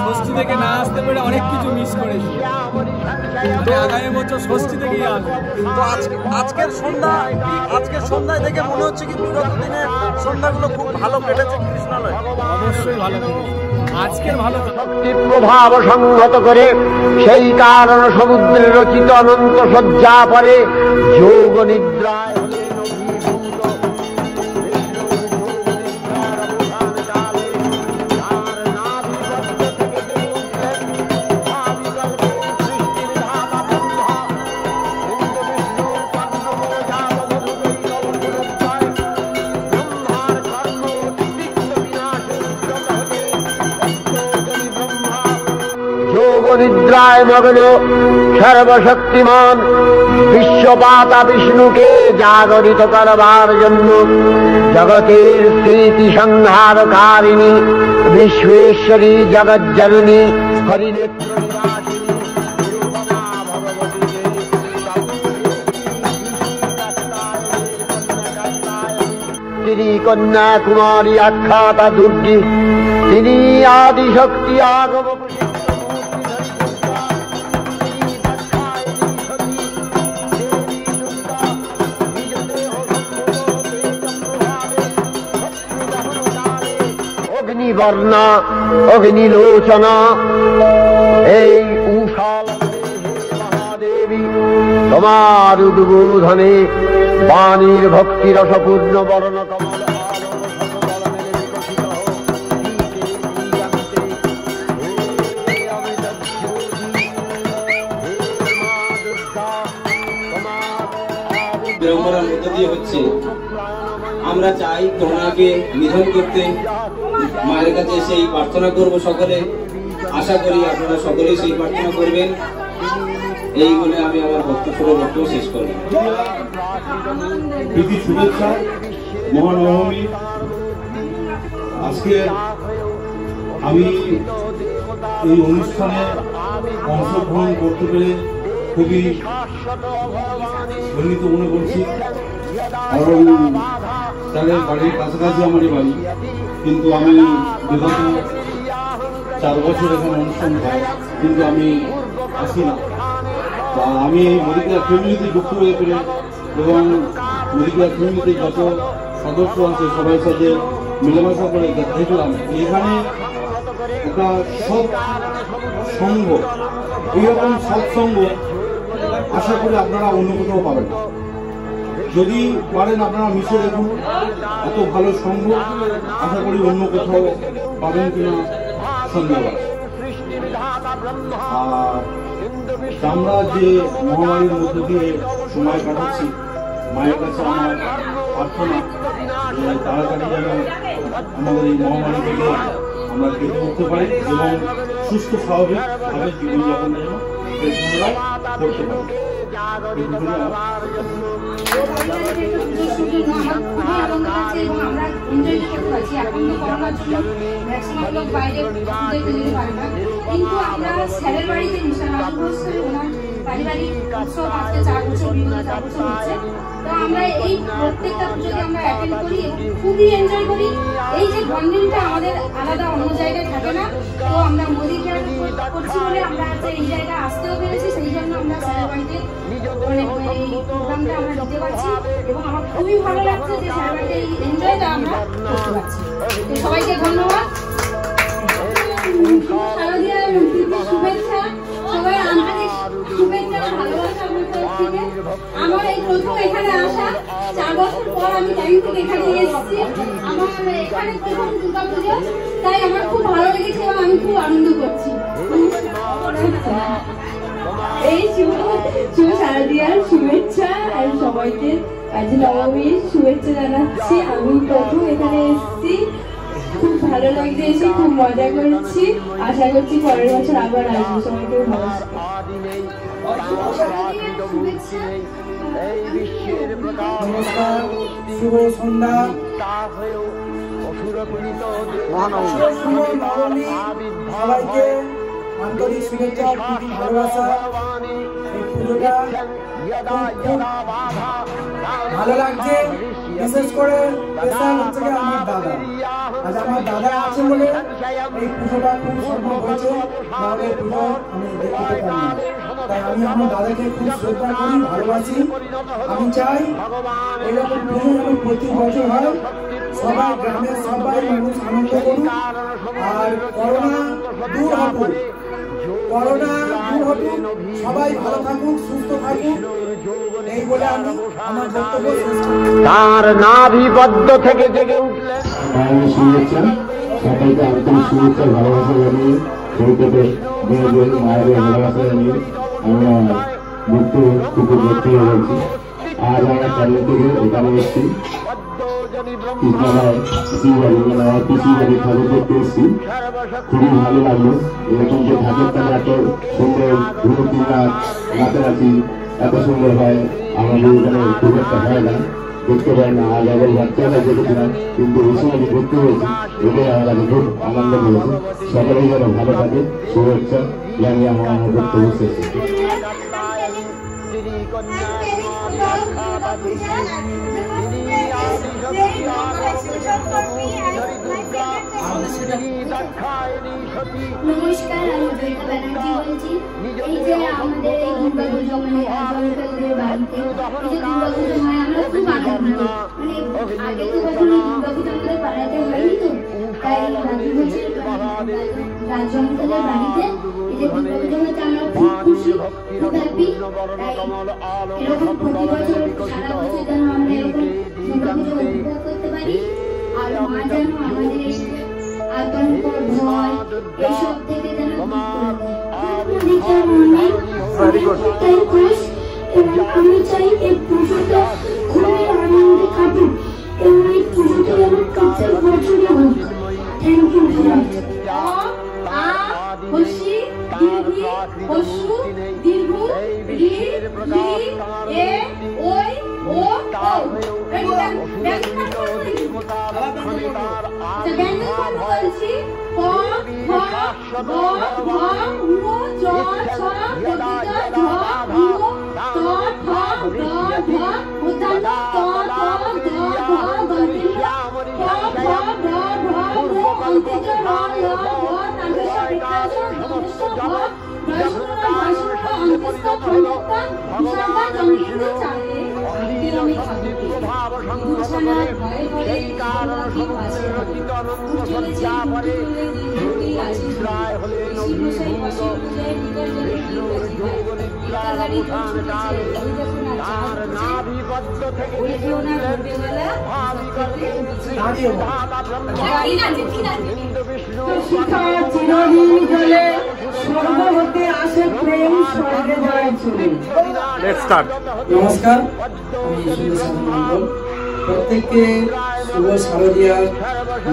ষষ্ঠী থেকে না আসতে পেরে অনেক কিছু মিস করেছি। তো আগামী বছর ষষ্ঠী থেকেই আসবো। তো আজকের সন্ধ্যায় দেখে মনে হচ্ছে কি বিগত দিনের সন্ধ্যাগুলো খুব ভালো কেটেছে কৃষ্ণালয়? অবশ্যই ভালো কেটেছে। আজকের ভালো শক্তি প্রভাব সংহত করে সেই কারণ সমুদ্রে রচিত অনন্ত শয্যা পরে যোগ নিদ্রায় নিদ্রা সেবায় মগ্ন সর্বশক্তিমান বিশ্বপাতা বিষ্ণুকে জাগরিত করবার জন্য জগতের স্মৃতি সংহারকারিণী বিশ্বেশ্বরী জগজ্জননী হরিনেত্র তিনি কন্যাকুমারী আখ্যাতা দুর্গী, তিনি আদিশক্তি আগম অগ্নিবর্ণা অগ্নিলোচনা এই উষাল মহাদেবী তোমার উদ্বোধনে বাণীর ভক্তি রসপূর্ণ বর্ণ কমল বিড়ম্বনার মধ্য দিয়ে হচ্ছে। আমরা চাই তোমাকে নিধন করতে মায়ের কাছে সেই প্রার্থনা করব সকলে। আশা করি আপনারা সকলেই সেই প্রার্থনা করবেন। এই বলে আমি আমার বক্তব্য শেষ করব। প্রীতি শুভেচ্ছা মহানবমী। আজকে আমি এই অনুষ্ঠানে অংশগ্রহণ করতে পেরে খুবই গর্বিত মনে করছি। কারণ তাদের বাড়ির কাছাকাছি আমারই বাড়ি, কিন্তু আমি বিগত 4 বছর এখানে অনুষ্ঠান হয়, কিন্তু আমি আসি না। তা আমি এই মদিকেরা ফ্যামিলিতে যুক্ত হয়ে পেরে এবং মদিকেরা ফ্যামিলিতে যত সদস্য আছে সবার সাথে মেলামেশা করে দেখলাম এখানে একটা সৎসঙ্গ, এইরকম সৎসঙ্গ আশা করি আপনারা অন্য কোথাও পাবেন না। যদি পারেন আপনারা মিশে দেখুন, এত ভালো সঙ্গ আশা করি অন্য কোথাও পাবেন কিনা সন্দেহ আছে। আর আমরা যে মহামারীর মধ্যে দিয়ে সময় কাটাচ্ছি, মায়ের কাছে আমার প্রার্থনা যে তাড়াতাড়ি যেন আমাদের এই মহামারী থেকে আমরা কেটে উঠতে পারি এবং সুস্থ স্বাভাবিকভাবে জীবনযাপন যেন করতে পারি। কিন্তু আমরা স্যারের বাড়িতে পারিবারিক উৎসব আজকে 4 বছর বিগত 4 বছর হচ্ছে। তো আমরা এই প্রত্যেকটা পুজোকে আমরা অ্যাটেন্ড করি এবং খুবই এনজয় করি। এই যে বন্ডিংটা আমাদের আলাদা অন্য জায়গায় থাকে না। তো আমরা মোদি কেয়ার করছি বলে আমরা এই জায়গায় আসতেও পেরেছি, সেই জন্য আমরা স্যারের বাড়িতে মানে এই প্রোগ্রামটা আমরা দিতে পারছি এবং আমার খুবই ভালো লাগছে যে স্যারের বাড়িতে এই এনজয়টা আমরা করতে পারছি। তো সবাইকে ধন্যবাদ, শারদীয়া শুভেচ্ছা, সবাই আন্তরিক শুভেচ্ছা ভালোবাসা আমার তরফ থেকে। আমার এই প্রথম এখানে আসা, 4 বছর পর আমি টাইম থেকে এখানে এসেছি। আমার এখানে প্রথম দুর্গা পুজো, তাই আমার খুব ভালো লেগেছে এবং আমি খুব আনন্দ করছি। এই শুভ শারদীয়ার শুভেচ্ছা আর সবাইকে আজ নবমীর শুভেচ্ছা জানাচ্ছি। আমি প্রথম এখানে এসেছি, খুব ভালো লাগছে, এসে খুব মজা করছি। আশা করছি পরের বছর আবার আসবো। সবাইকে নমস্কার, শুভ সন্ধ্যা, সবাইকে আন্তরিক শুভেচ্ছা, ভালোবাসা। এই পুজোটা ভালো লাগছে, বিশেষ করে স্পেশাল হচ্ছে আমার দাদা। আজ আমার দাদা আছে বলে এই পুজোটা খুব সম্ভব হয়েছে, নাহলে পুজো আমি দেখতে পারি। তাই আমি আমার দাদাকে খুব শ্রদ্ধা করি, ভালোবাসি। আমি চাই এরকম পুজো যেন প্রতি বছর হয়, সবাই গ্রামের সবাই মানুষ আনন্দ করুক। আর করোনা দূর হতুক, সবাই ভালো থাকুক, সুস্থ থাকুক, এই বলে আমি আমার বক্তব্য শেষ করছি। তার নাভিপদ্ম থেকে জেগে উঠলেন মায়ের শুভেচ্ছা, সকলকে আন্তরিক শুভেচ্ছা ভালোবাসা জানিয়ে শরীরকে মায়ের ভালোবাসা জানিয়ে আমরা মৃত্যু থেকে ভর্তি হয়ে গেছি। আজ আমরা 4 থেকে এখানে এসেছি। কৃষ্ণালয় পিসি বাড়ি ঠাকুর দেখতে এসেছি, খুবই ভালো লাগলো। এরকম যে ঢাকের তালে এত সুন্দর ধুমুকি নাচ নাচানাচি এত সুন্দর হয় আমাদের এখানে খুব একটা হয় না, দেখতে পাই না। আজ আবার বাচ্চারা দেখেছিলাম, কিন্তু এই সময় যে দেখতে পেয়েছি এটাই আমার কাছে খুব আনন্দ পেয়েছে। সকলেই যেন ভালো থাকে, শুভেচ্ছা জানিয়ে আমার বক্তব্য শেষ। নমস্কার, আমি জয়িতা ব্যানার্জি বলছি। এই যে আমাদের এই দুর্গা পুজো মানে জয়িতাদের বাড়িতে এই যে দুর্গা পুজো হয়, আমরা খুব আনন্দ মানে আগে তো কখনো দুর্গা পুজো আমাদের পাড়াতে হয়নি, তো তাই রাজু বছর রাজজমকাদের বাড়িতে এই যে দুর্গা পুজো হচ্ছে আমরা খুব খুশি, খুব হ্যাপি। এরকম প্রতি বছর সারা বছর যেন আমরা এরকম দুর্গা পুজো উপভোগ করতে পারি, আর মা যেন আমাদের এই আতঙ্ক ভয় এইসব থেকে যেন আমি চাই এই পুজোটা খুবই আনন্দে কাটুক এবং এই পুজোটা যেন প্রত্যেক বছরই হোক। Thank you. নমস্কার, আমি সুন্দর মন্ডল। প্রত্যেককে শুভ শারদীয়ার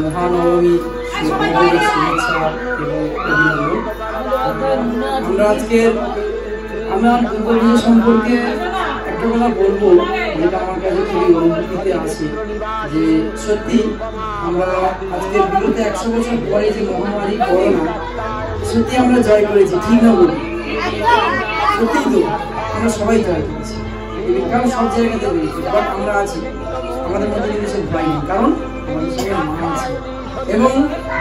মহানবমী শুভেচ্ছা এবং অভিনন্দন। আমরা আজকের আমার দুর্গা পুজো সম্পর্কে একটা কথা বলবো, যেটা আমার কাছে খুবই অনুভূতিতে আছে, যে সত্যি আমরা আজকের বিগত 100 বছর পরে যে মহামারী করোনা, সত্যি আমরা জয় করেছি, ঠিক না বলি? সত্যিই তো আমরা সবাই জয় করেছি, কারণ সব জায়গাতে রয়েছি, বাট আমরা আছি, আমাদের মধ্যে কিন্তু সব ভয় নেই, কারণ আমাদের সঙ্গে মা আছে। এবং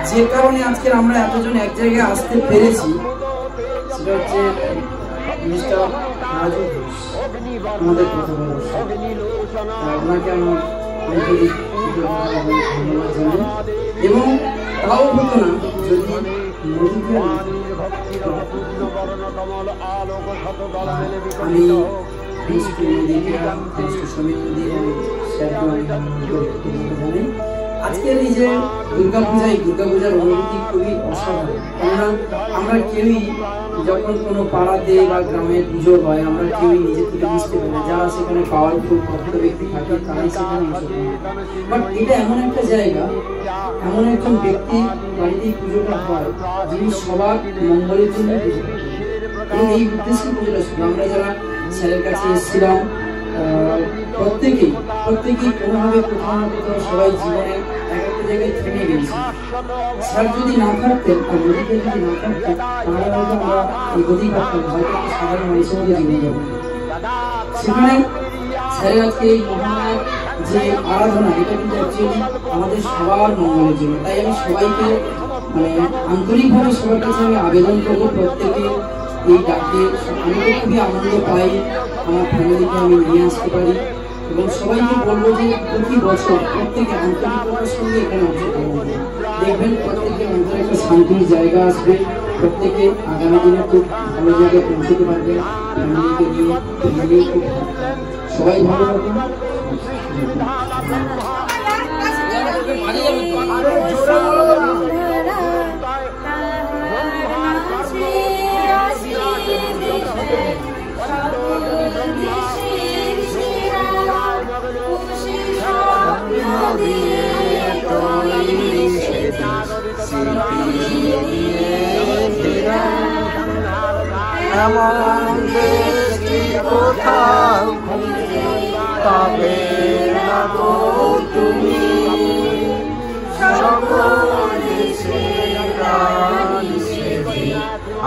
যে কারণে আজকের আমরা এতজন এক জায়গায় আসতে পেরেছি, সেটা হচ্ছে মিস্টার রাজু ঘোষ, আমাদের প্রথমবর্ষ। ওনাকে আমার আন্তরিক ধন্যবাদ জানাই। এবং তাও হতো না যদি নদীকে আমি আজকের এই যে দুর্গাপূজার অনুভূতি খুবই অসাধারণ। কেননা আমরা কেউই যখন কোনো পাড়াতে বা গ্রামে পুজো হয়, আমরা কেউই নিজে থেকে মিশতে পারি না। যারা সেখানে পাওয়ারফুল ভক্ত ব্যক্তি থাকে তারাই সেখানে অংশগ্রহণ করে। বাট এটা এমন একটা জায়গা, এমন একজন ব্যক্তির বাড়িতেই পুজোটা হয় যিনি সবার মঙ্গলের জন্য পুজো করেন, এবং এই উদ্দেশ্যে পুজোটা ছিল। আমরা যারা স্যারের কাছে এসেছিলাম, প্রত্যেকেই কোনোভাবে কোথাও না কোথাও সবাই জীবনে একটা জায়গায় থেমে গেছি। স্যার যদি না থাকতেন আর নদীকে যদি না থাকতেন, তাহলে হয়তো আমরা এগোতেই পারতাম, হয়তো সাধারণ মানুষের মধ্যে জীবন যাব। সেখানে স্যারের আজকে এই মহামায়ার যে আরাধনা, এটা কিন্তু অ্যাকচুয়ালি আমাদের সবার মঙ্গলের জন্য। তাই আমি সবাইকে মানে আন্তরিকভাবে সবার কাছে আমি আবেদন করবো, প্রত্যেকে এই ডাকে আমি তো খুবই আনন্দ পাই, আমার ফ্যামিলিকে আমি নিয়ে আসতে পারি, এবং সবাইকে বলবো যে প্রতি বছর প্রত্যেকে আন্তরিকতার সঙ্গে এখানে অংশগ্রহণ করবে। দেখবেন প্রত্যেকের মধ্যে একটা শান্তির জায়গা আসবে, প্রত্যেকে আগামী দিনে খুব ভালো জায়গায় পৌঁছতে পারবে, ফ্যামিলিকে নিয়ে ফ্যামিলিও খুব সবাই ভালো থাকুন। Hare এমন দেশটি কোথাও পাবে না গো তুমি, সকল দেশের রানী সেজে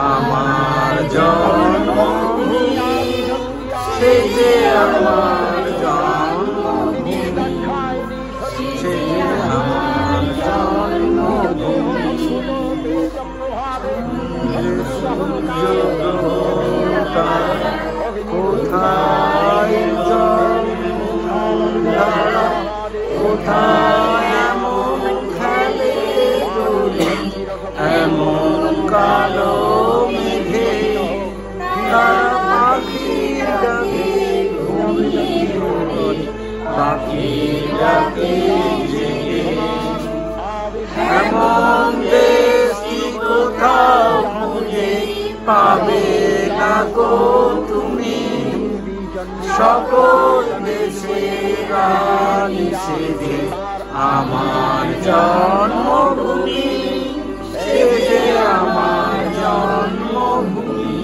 আমার জন্মভূমি, সেজে আমার জন্মভূমি, সেজে আমার জন্মভূমি। কোথায় জন্মধারা, কোথায় এমন খেলে দোলে, এমন কালো মেঘে তারা পাখি ডাকে ঘুমিয়ে পড়ে, পাখি ডাকে জেগে। এমন দেশটি কোথাও খুঁজে পাবে না গো তুমি, সকল দেশের রানী সেজে আমার জন্মভূমি, সেজে আমার জন্মভূমি,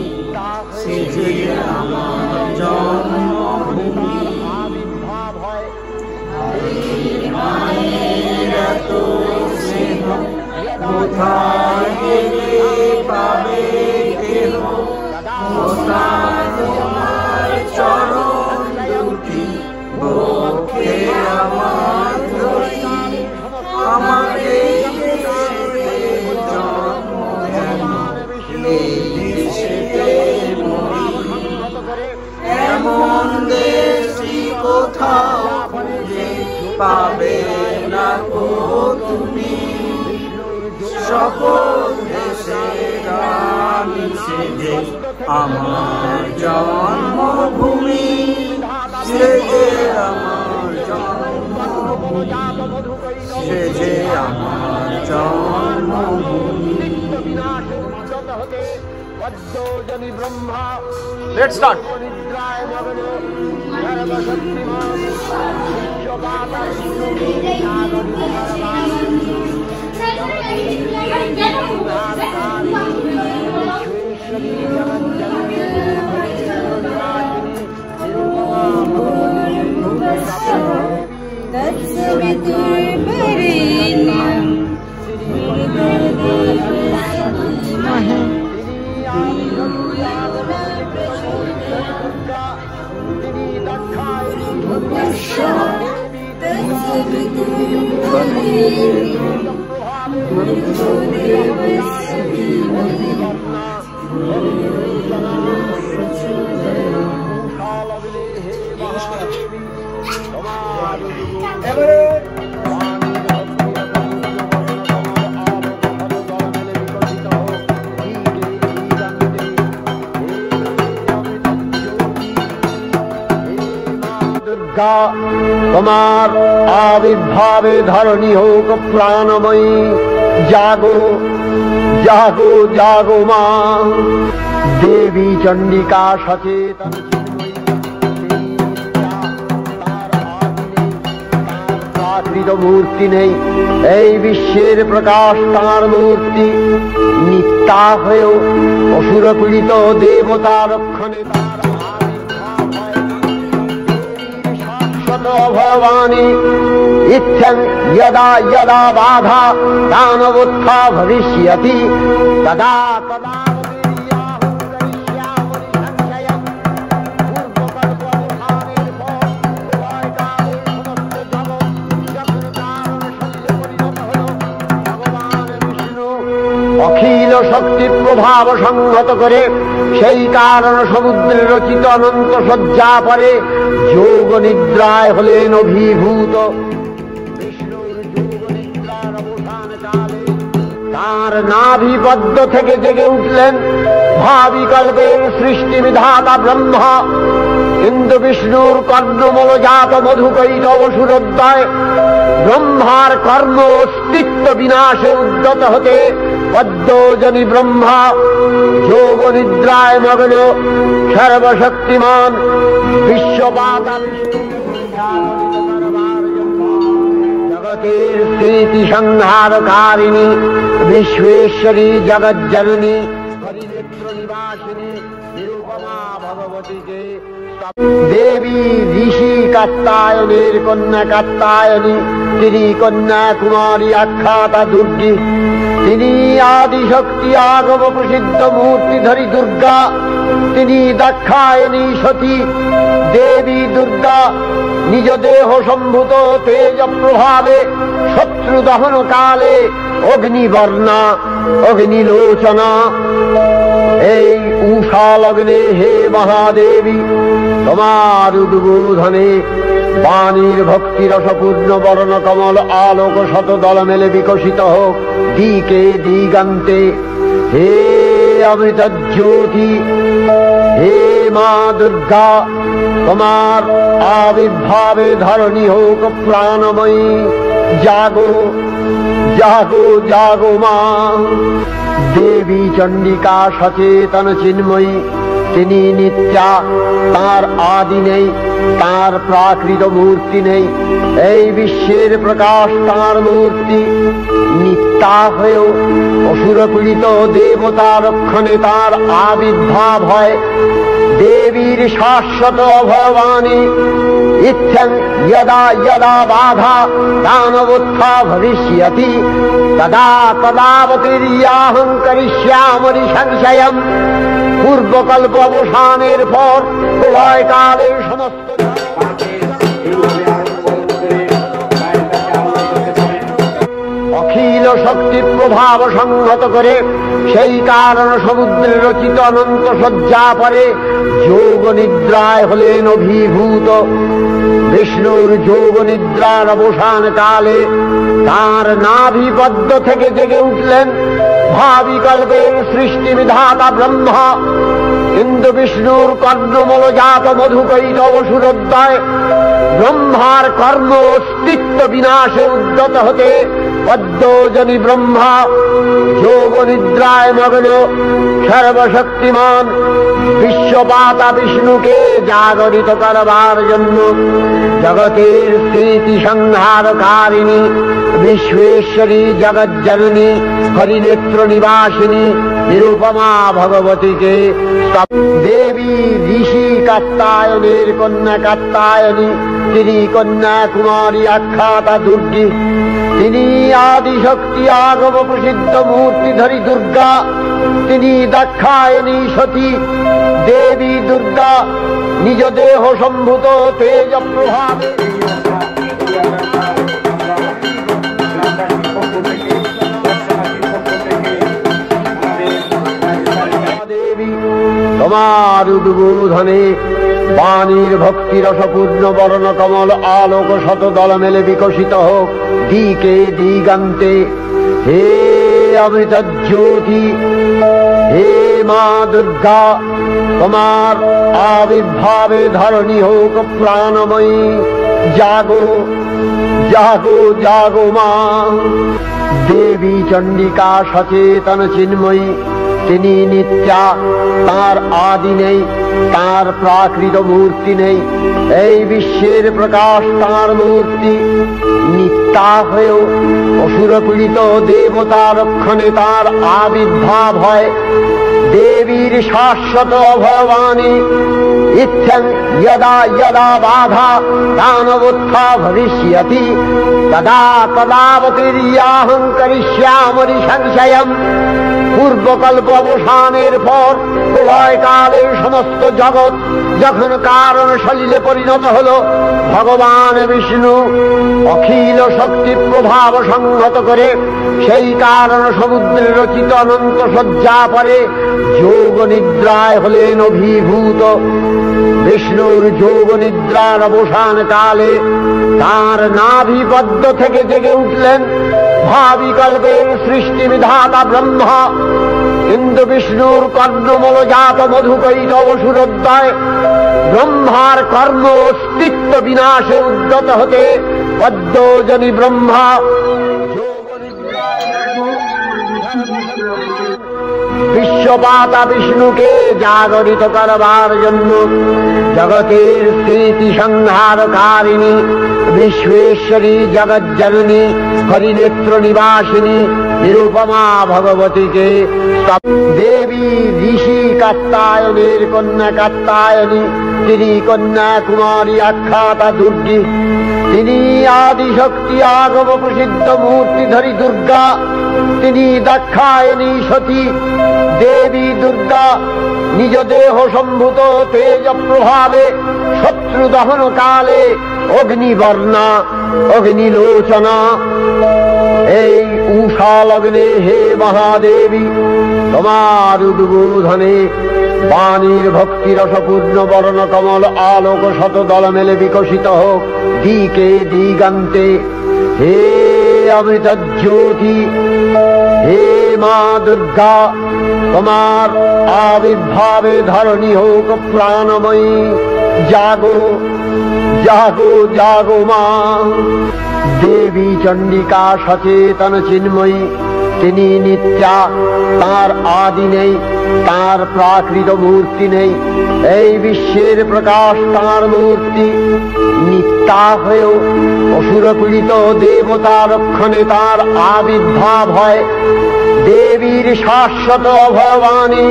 সেজে আমার জন্মভূমি। মায়ের এত স্নেহ কোথায় গেলে পাবে কেহ, কোথায় তোমার চরণ দুটি বক্ষে আমার ধরি, আমাকে জন্ম যেন এই দেশেতে মরি। এমন দেশটি কোথাও খুঁজে পাবে না গো তুমি, সকল দেশের রানী সেজে আমার জন্মভূমি, সেজে আমার জন্মভূমি, সেজে আমার জন্মভূমি। Let's start. তোমার আবির্ভাবে ধরণী হোক প্রাণময়ী, জাগো জাগো জাগো মা দেবী চণ্ডিকা সচেতন। প্রাকৃত মূর্তি নেই এই বিশ্বের প্রকাশ তাঁর মূর্তি, নিত্যা হয়েও অসুর পীড়িত দেবতা রক্ষণে ভবানী ইচ্ছন যদা যদা বাধা দানবোত্থা ভবিষ্যতি তদা তদা অখিল শক্তি প্রভাব সংহত করে সেই কারণ সমুদ্রে রচিত অনন্ত শয্যা পরে যোগ নিদ্রায় হলেন অভিভূত। তার নাভিপদ্ম থেকে জেগে উঠলেন ভাবিকল্পের সৃষ্টি বিধাতা ব্রহ্মা। ইন্দ্র বিষ্ণুর কর্ণমলজাত মধুকৈটব সুরোদ্দয় ব্রহ্মার কর্ম অস্তিত্ব বিনাশে উদ্যত হতে পদ্মজনী ব্রহ্মা যোগ নিদ্রায় মগ্ন সর্বশক্তিমান বিশ্বপাতা জগতের স্মৃতি সংহারকারিণী বিশ্বেশ্বরী জগজ্জননী হরিনেত্র নিবাসিনী দেবী ঋষি কাত্যায়নের কন্যা কাত্যায়নী, তিনি কন্যা কুমারী আখ্যাতা দুর্গী, তিনি আদিশক্তি আগম প্রসিদ্ধ মূর্তিধরী দুর্গা, তিনি দাক্ষায়ণী সতী। দেবী দুর্গা নিজ দেহ সম্ভূত তেজ প্রভাবে শত্রু দহন কালে অগ্নিবর্ণা অগ্নিলোচনা। এই উষা লগ্নে হে মহাদেবী, তোমার উদ্বোধনে বাণীর ভক্তি রসপূর্ণ বর্ণ কমল আলোক শত দল মেলে বিকশিত হোক দিকে দিগান্তে। হে অমৃত জ্যোতি, হে মা দুর্গা, তোমার আবির্ভাবে ধরণী হোক প্রাণময়ী। জাগো জাগো জাগো মা। দেবী চণ্ডিকা সচেতন চিন্ময়ী, তিনি নিত্যা, তার আদি নেই, তার প্রাকৃত মূর্তি নেই। এই বিশ্বের প্রকাশ তার মূর্তি। নিত্যা হয়েও অসুরপীড়িত দেবতা রক্ষণে তার আবির্ভাব হয়। দেবীর শাশ্বত অভয়বাণী ইচ্ছং যদা যদা বাধা দানবোত্থা ভবিষ্যতি তদা তদাবতীর্যাহং করিষ্যামি সংশয়ম। পূর্বকল্প অবসানের পর প্রলয়কালে সমস্ত অখিল শক্তি প্রভাব সংহত করে সেই কারণ সমুদ্রের রচিত অনন্ত শয্যা পরে যোগ নিদ্রায় হলেন অভিভূত। বিষ্ণুর যোগ নিদ্রার অবসান কালে তার নাভিপদ্ম থেকে জেগে উঠলেন ভাবিকল্পের সৃষ্টি বিধাতা ব্রহ্মা। ইন্দ্র বিষ্ণুর কর্ণমলজাত মধুকৈটব সুরোদ্দয় ব্রহ্মার কর্ম অস্তিত্ব বিনাশে উদ্যত হতে পদ্মজনী ব্রহ্মা যোগ নিদ্রায় মগ্ন সর্বশক্তিমান বিশ্বপাতা বিষ্ণুকে জাগরিত করবার জন্য জগতের স্থিতি সংহারকারিণী বিশ্বেশ্বরী জগজ্জননী হরিনেত্র নিবাসিনী নিরুপমা ভগবতীকে দেবী ঋষি কাত্যায়নের কন্যা কাত্যায়নী, তিনি কন্যা কুমারী আখ্যাতা দুর্গী, তিনি আদিশক্তি আগম প্রসিদ্ধ মূর্তিধরী দুর্গা, তিনি দাক্ষায়ণী সতী। দেবী দুর্গা নিজ দেহ সম্ভূত তেজ প্রভাবে তোমার উদ্বোধনে বাণীর ভক্তি রসপূর্ণ বর্ণ কমল আলোক শত দল মেলে বিকশিত হোক দিকে দিগান্তে। হে অমৃত জ্যোতি, হে মা দুর্গা, তোমার আবির্ভাবে ধরণী হোক প্রাণময়ী। জাগো জাগো জাগো মা। দেবী চণ্ডিকা সচেতন চিন্ময়ী, তিনি নিত্যা, তার আদি নেই, তার প্রাকৃত মূর্তি নেই। এই বিশ্বের প্রকাশ তার মূর্তি। নিত্যা হয়েও অসুরপীড়িত দেবতা রক্ষণে তার আবির্ভাব হয়। দেবীর শাশ্বত অভয়বাণী ইচ্ছং যদা যদা বাধা দানবোত্থা ভবিষ্যতি তদা তদাবতীর্যাহং করিষ্যামি সংশয়ম। পূর্বকল্প অবসানের পর প্রলয়কালে সমস্ত জগৎ যখন কারণ সলিলে পরিণত হল, ভগবান বিষ্ণু অখিল শক্তি প্রভাব সংহত করে সেই কারণ সমুদ্রের রচিত অনন্ত শয্যা পরে যোগ নিদ্রায় হলেন অভিভূত। বিষ্ণুর যোগ নিদ্রার অবসান কালে তার নাভিপদ্ম থেকে জেগে উঠলেন ভাবিকল্পের সৃষ্টি বিধাতা ব্রহ্মা। ইন্দ্র বিষ্ণুর কর্ণমলজাত মধুকৈটব সুরোদ্দয় ব্রহ্মার কর্ম অস্তিত্ব বিনাশে উদ্যত হতে পদ্মজনী ব্রহ্মা বিশ্বপাতা বিষ্ণুকে জাগরিত করবার জন্য জগতের স্থিতি সংহারকারিণী বিশ্বেশ্বরী জগজ্জননী হরিনেত্র নিবাসিনী নিরুপমা ভগবতীকে দেবী ঋষি কাত্যায়নের কন্যা কাত্যায়নী, তিনি কন্যা কুমারী আখ্যাতা দুর্গী, তিনি আদিশক্তি আগম প্রসিদ্ধ মূর্তিধরী দুর্গা, তিনি দাক্ষায়ণী সতী দেবী দুর্গা। নিজ দেহ সম্ভূত তেজ প্রভাবে শত্রু দহন কালে অগ্নিবর্ণা অগ্নিলোচনা। এই উষা লগ্নে হে মহাদেবী, তোমার উদ্বোধনে বাণীর ভক্তিরসপূর্ণ বর্ণ কমল আলোক শত দল মেলে বিকশিত হোক দিকে দিগান্তে। হে অমৃত জ্যোতি, হে মা দুর্গা, তোমার আবির্ভাবে ধরণী হোক প্রাণময়ী। জাগো জাগো জাগো মা। দেবী চণ্ডিকা সচেতন চিন্ময়ী, তিনি নিত্যা, তার আদি নেই, তার প্রাকৃত মূর্তি নেই। এই বিশ্বের প্রকাশ তার মূর্তি। নিত্যা হয়েও অসুর পীড়িত দেবতা রক্ষণে তার আবির্ভাব হয়। দেবীর শাশ্বত অভয়বাণী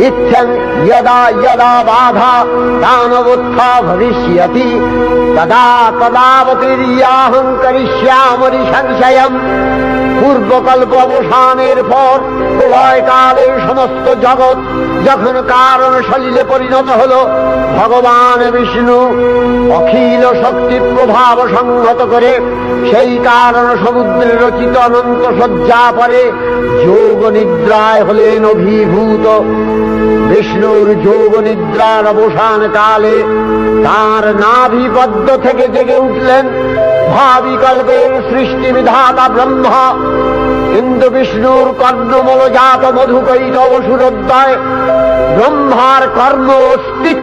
ইত্যং যদা যদা বাধা দানবোত্থা ভবিষ্যতি তদা তদাবতীর্যাহং করিষ্যামি সংশয়ম। পূর্বকল্প অবসানের পর প্রলয়কালে সমস্ত জগৎ যখন কারণ সলিলে পরিণত হল, ভগবান বিষ্ণু অখিল শক্তি প্রভাব সংহত করে সেই কারণ সমুদ্রে রচিত অনন্ত শয্যা পরে যোগ নিদ্রায় হলেন অভিভূত। বিষ্ণুর যোগ নিদ্রার অবসান কালে তার নাভিপদ্ম থেকে জেগে উঠলেন ভাবিকল্পের সৃষ্টি বিধাতা ব্রহ্মা। ইন্দ্র বিষ্ণুর কর্ণমূলজাত মধুকৈতব সুরোদ্দয় ব্রহ্মার কর্ম অস্তিত্ব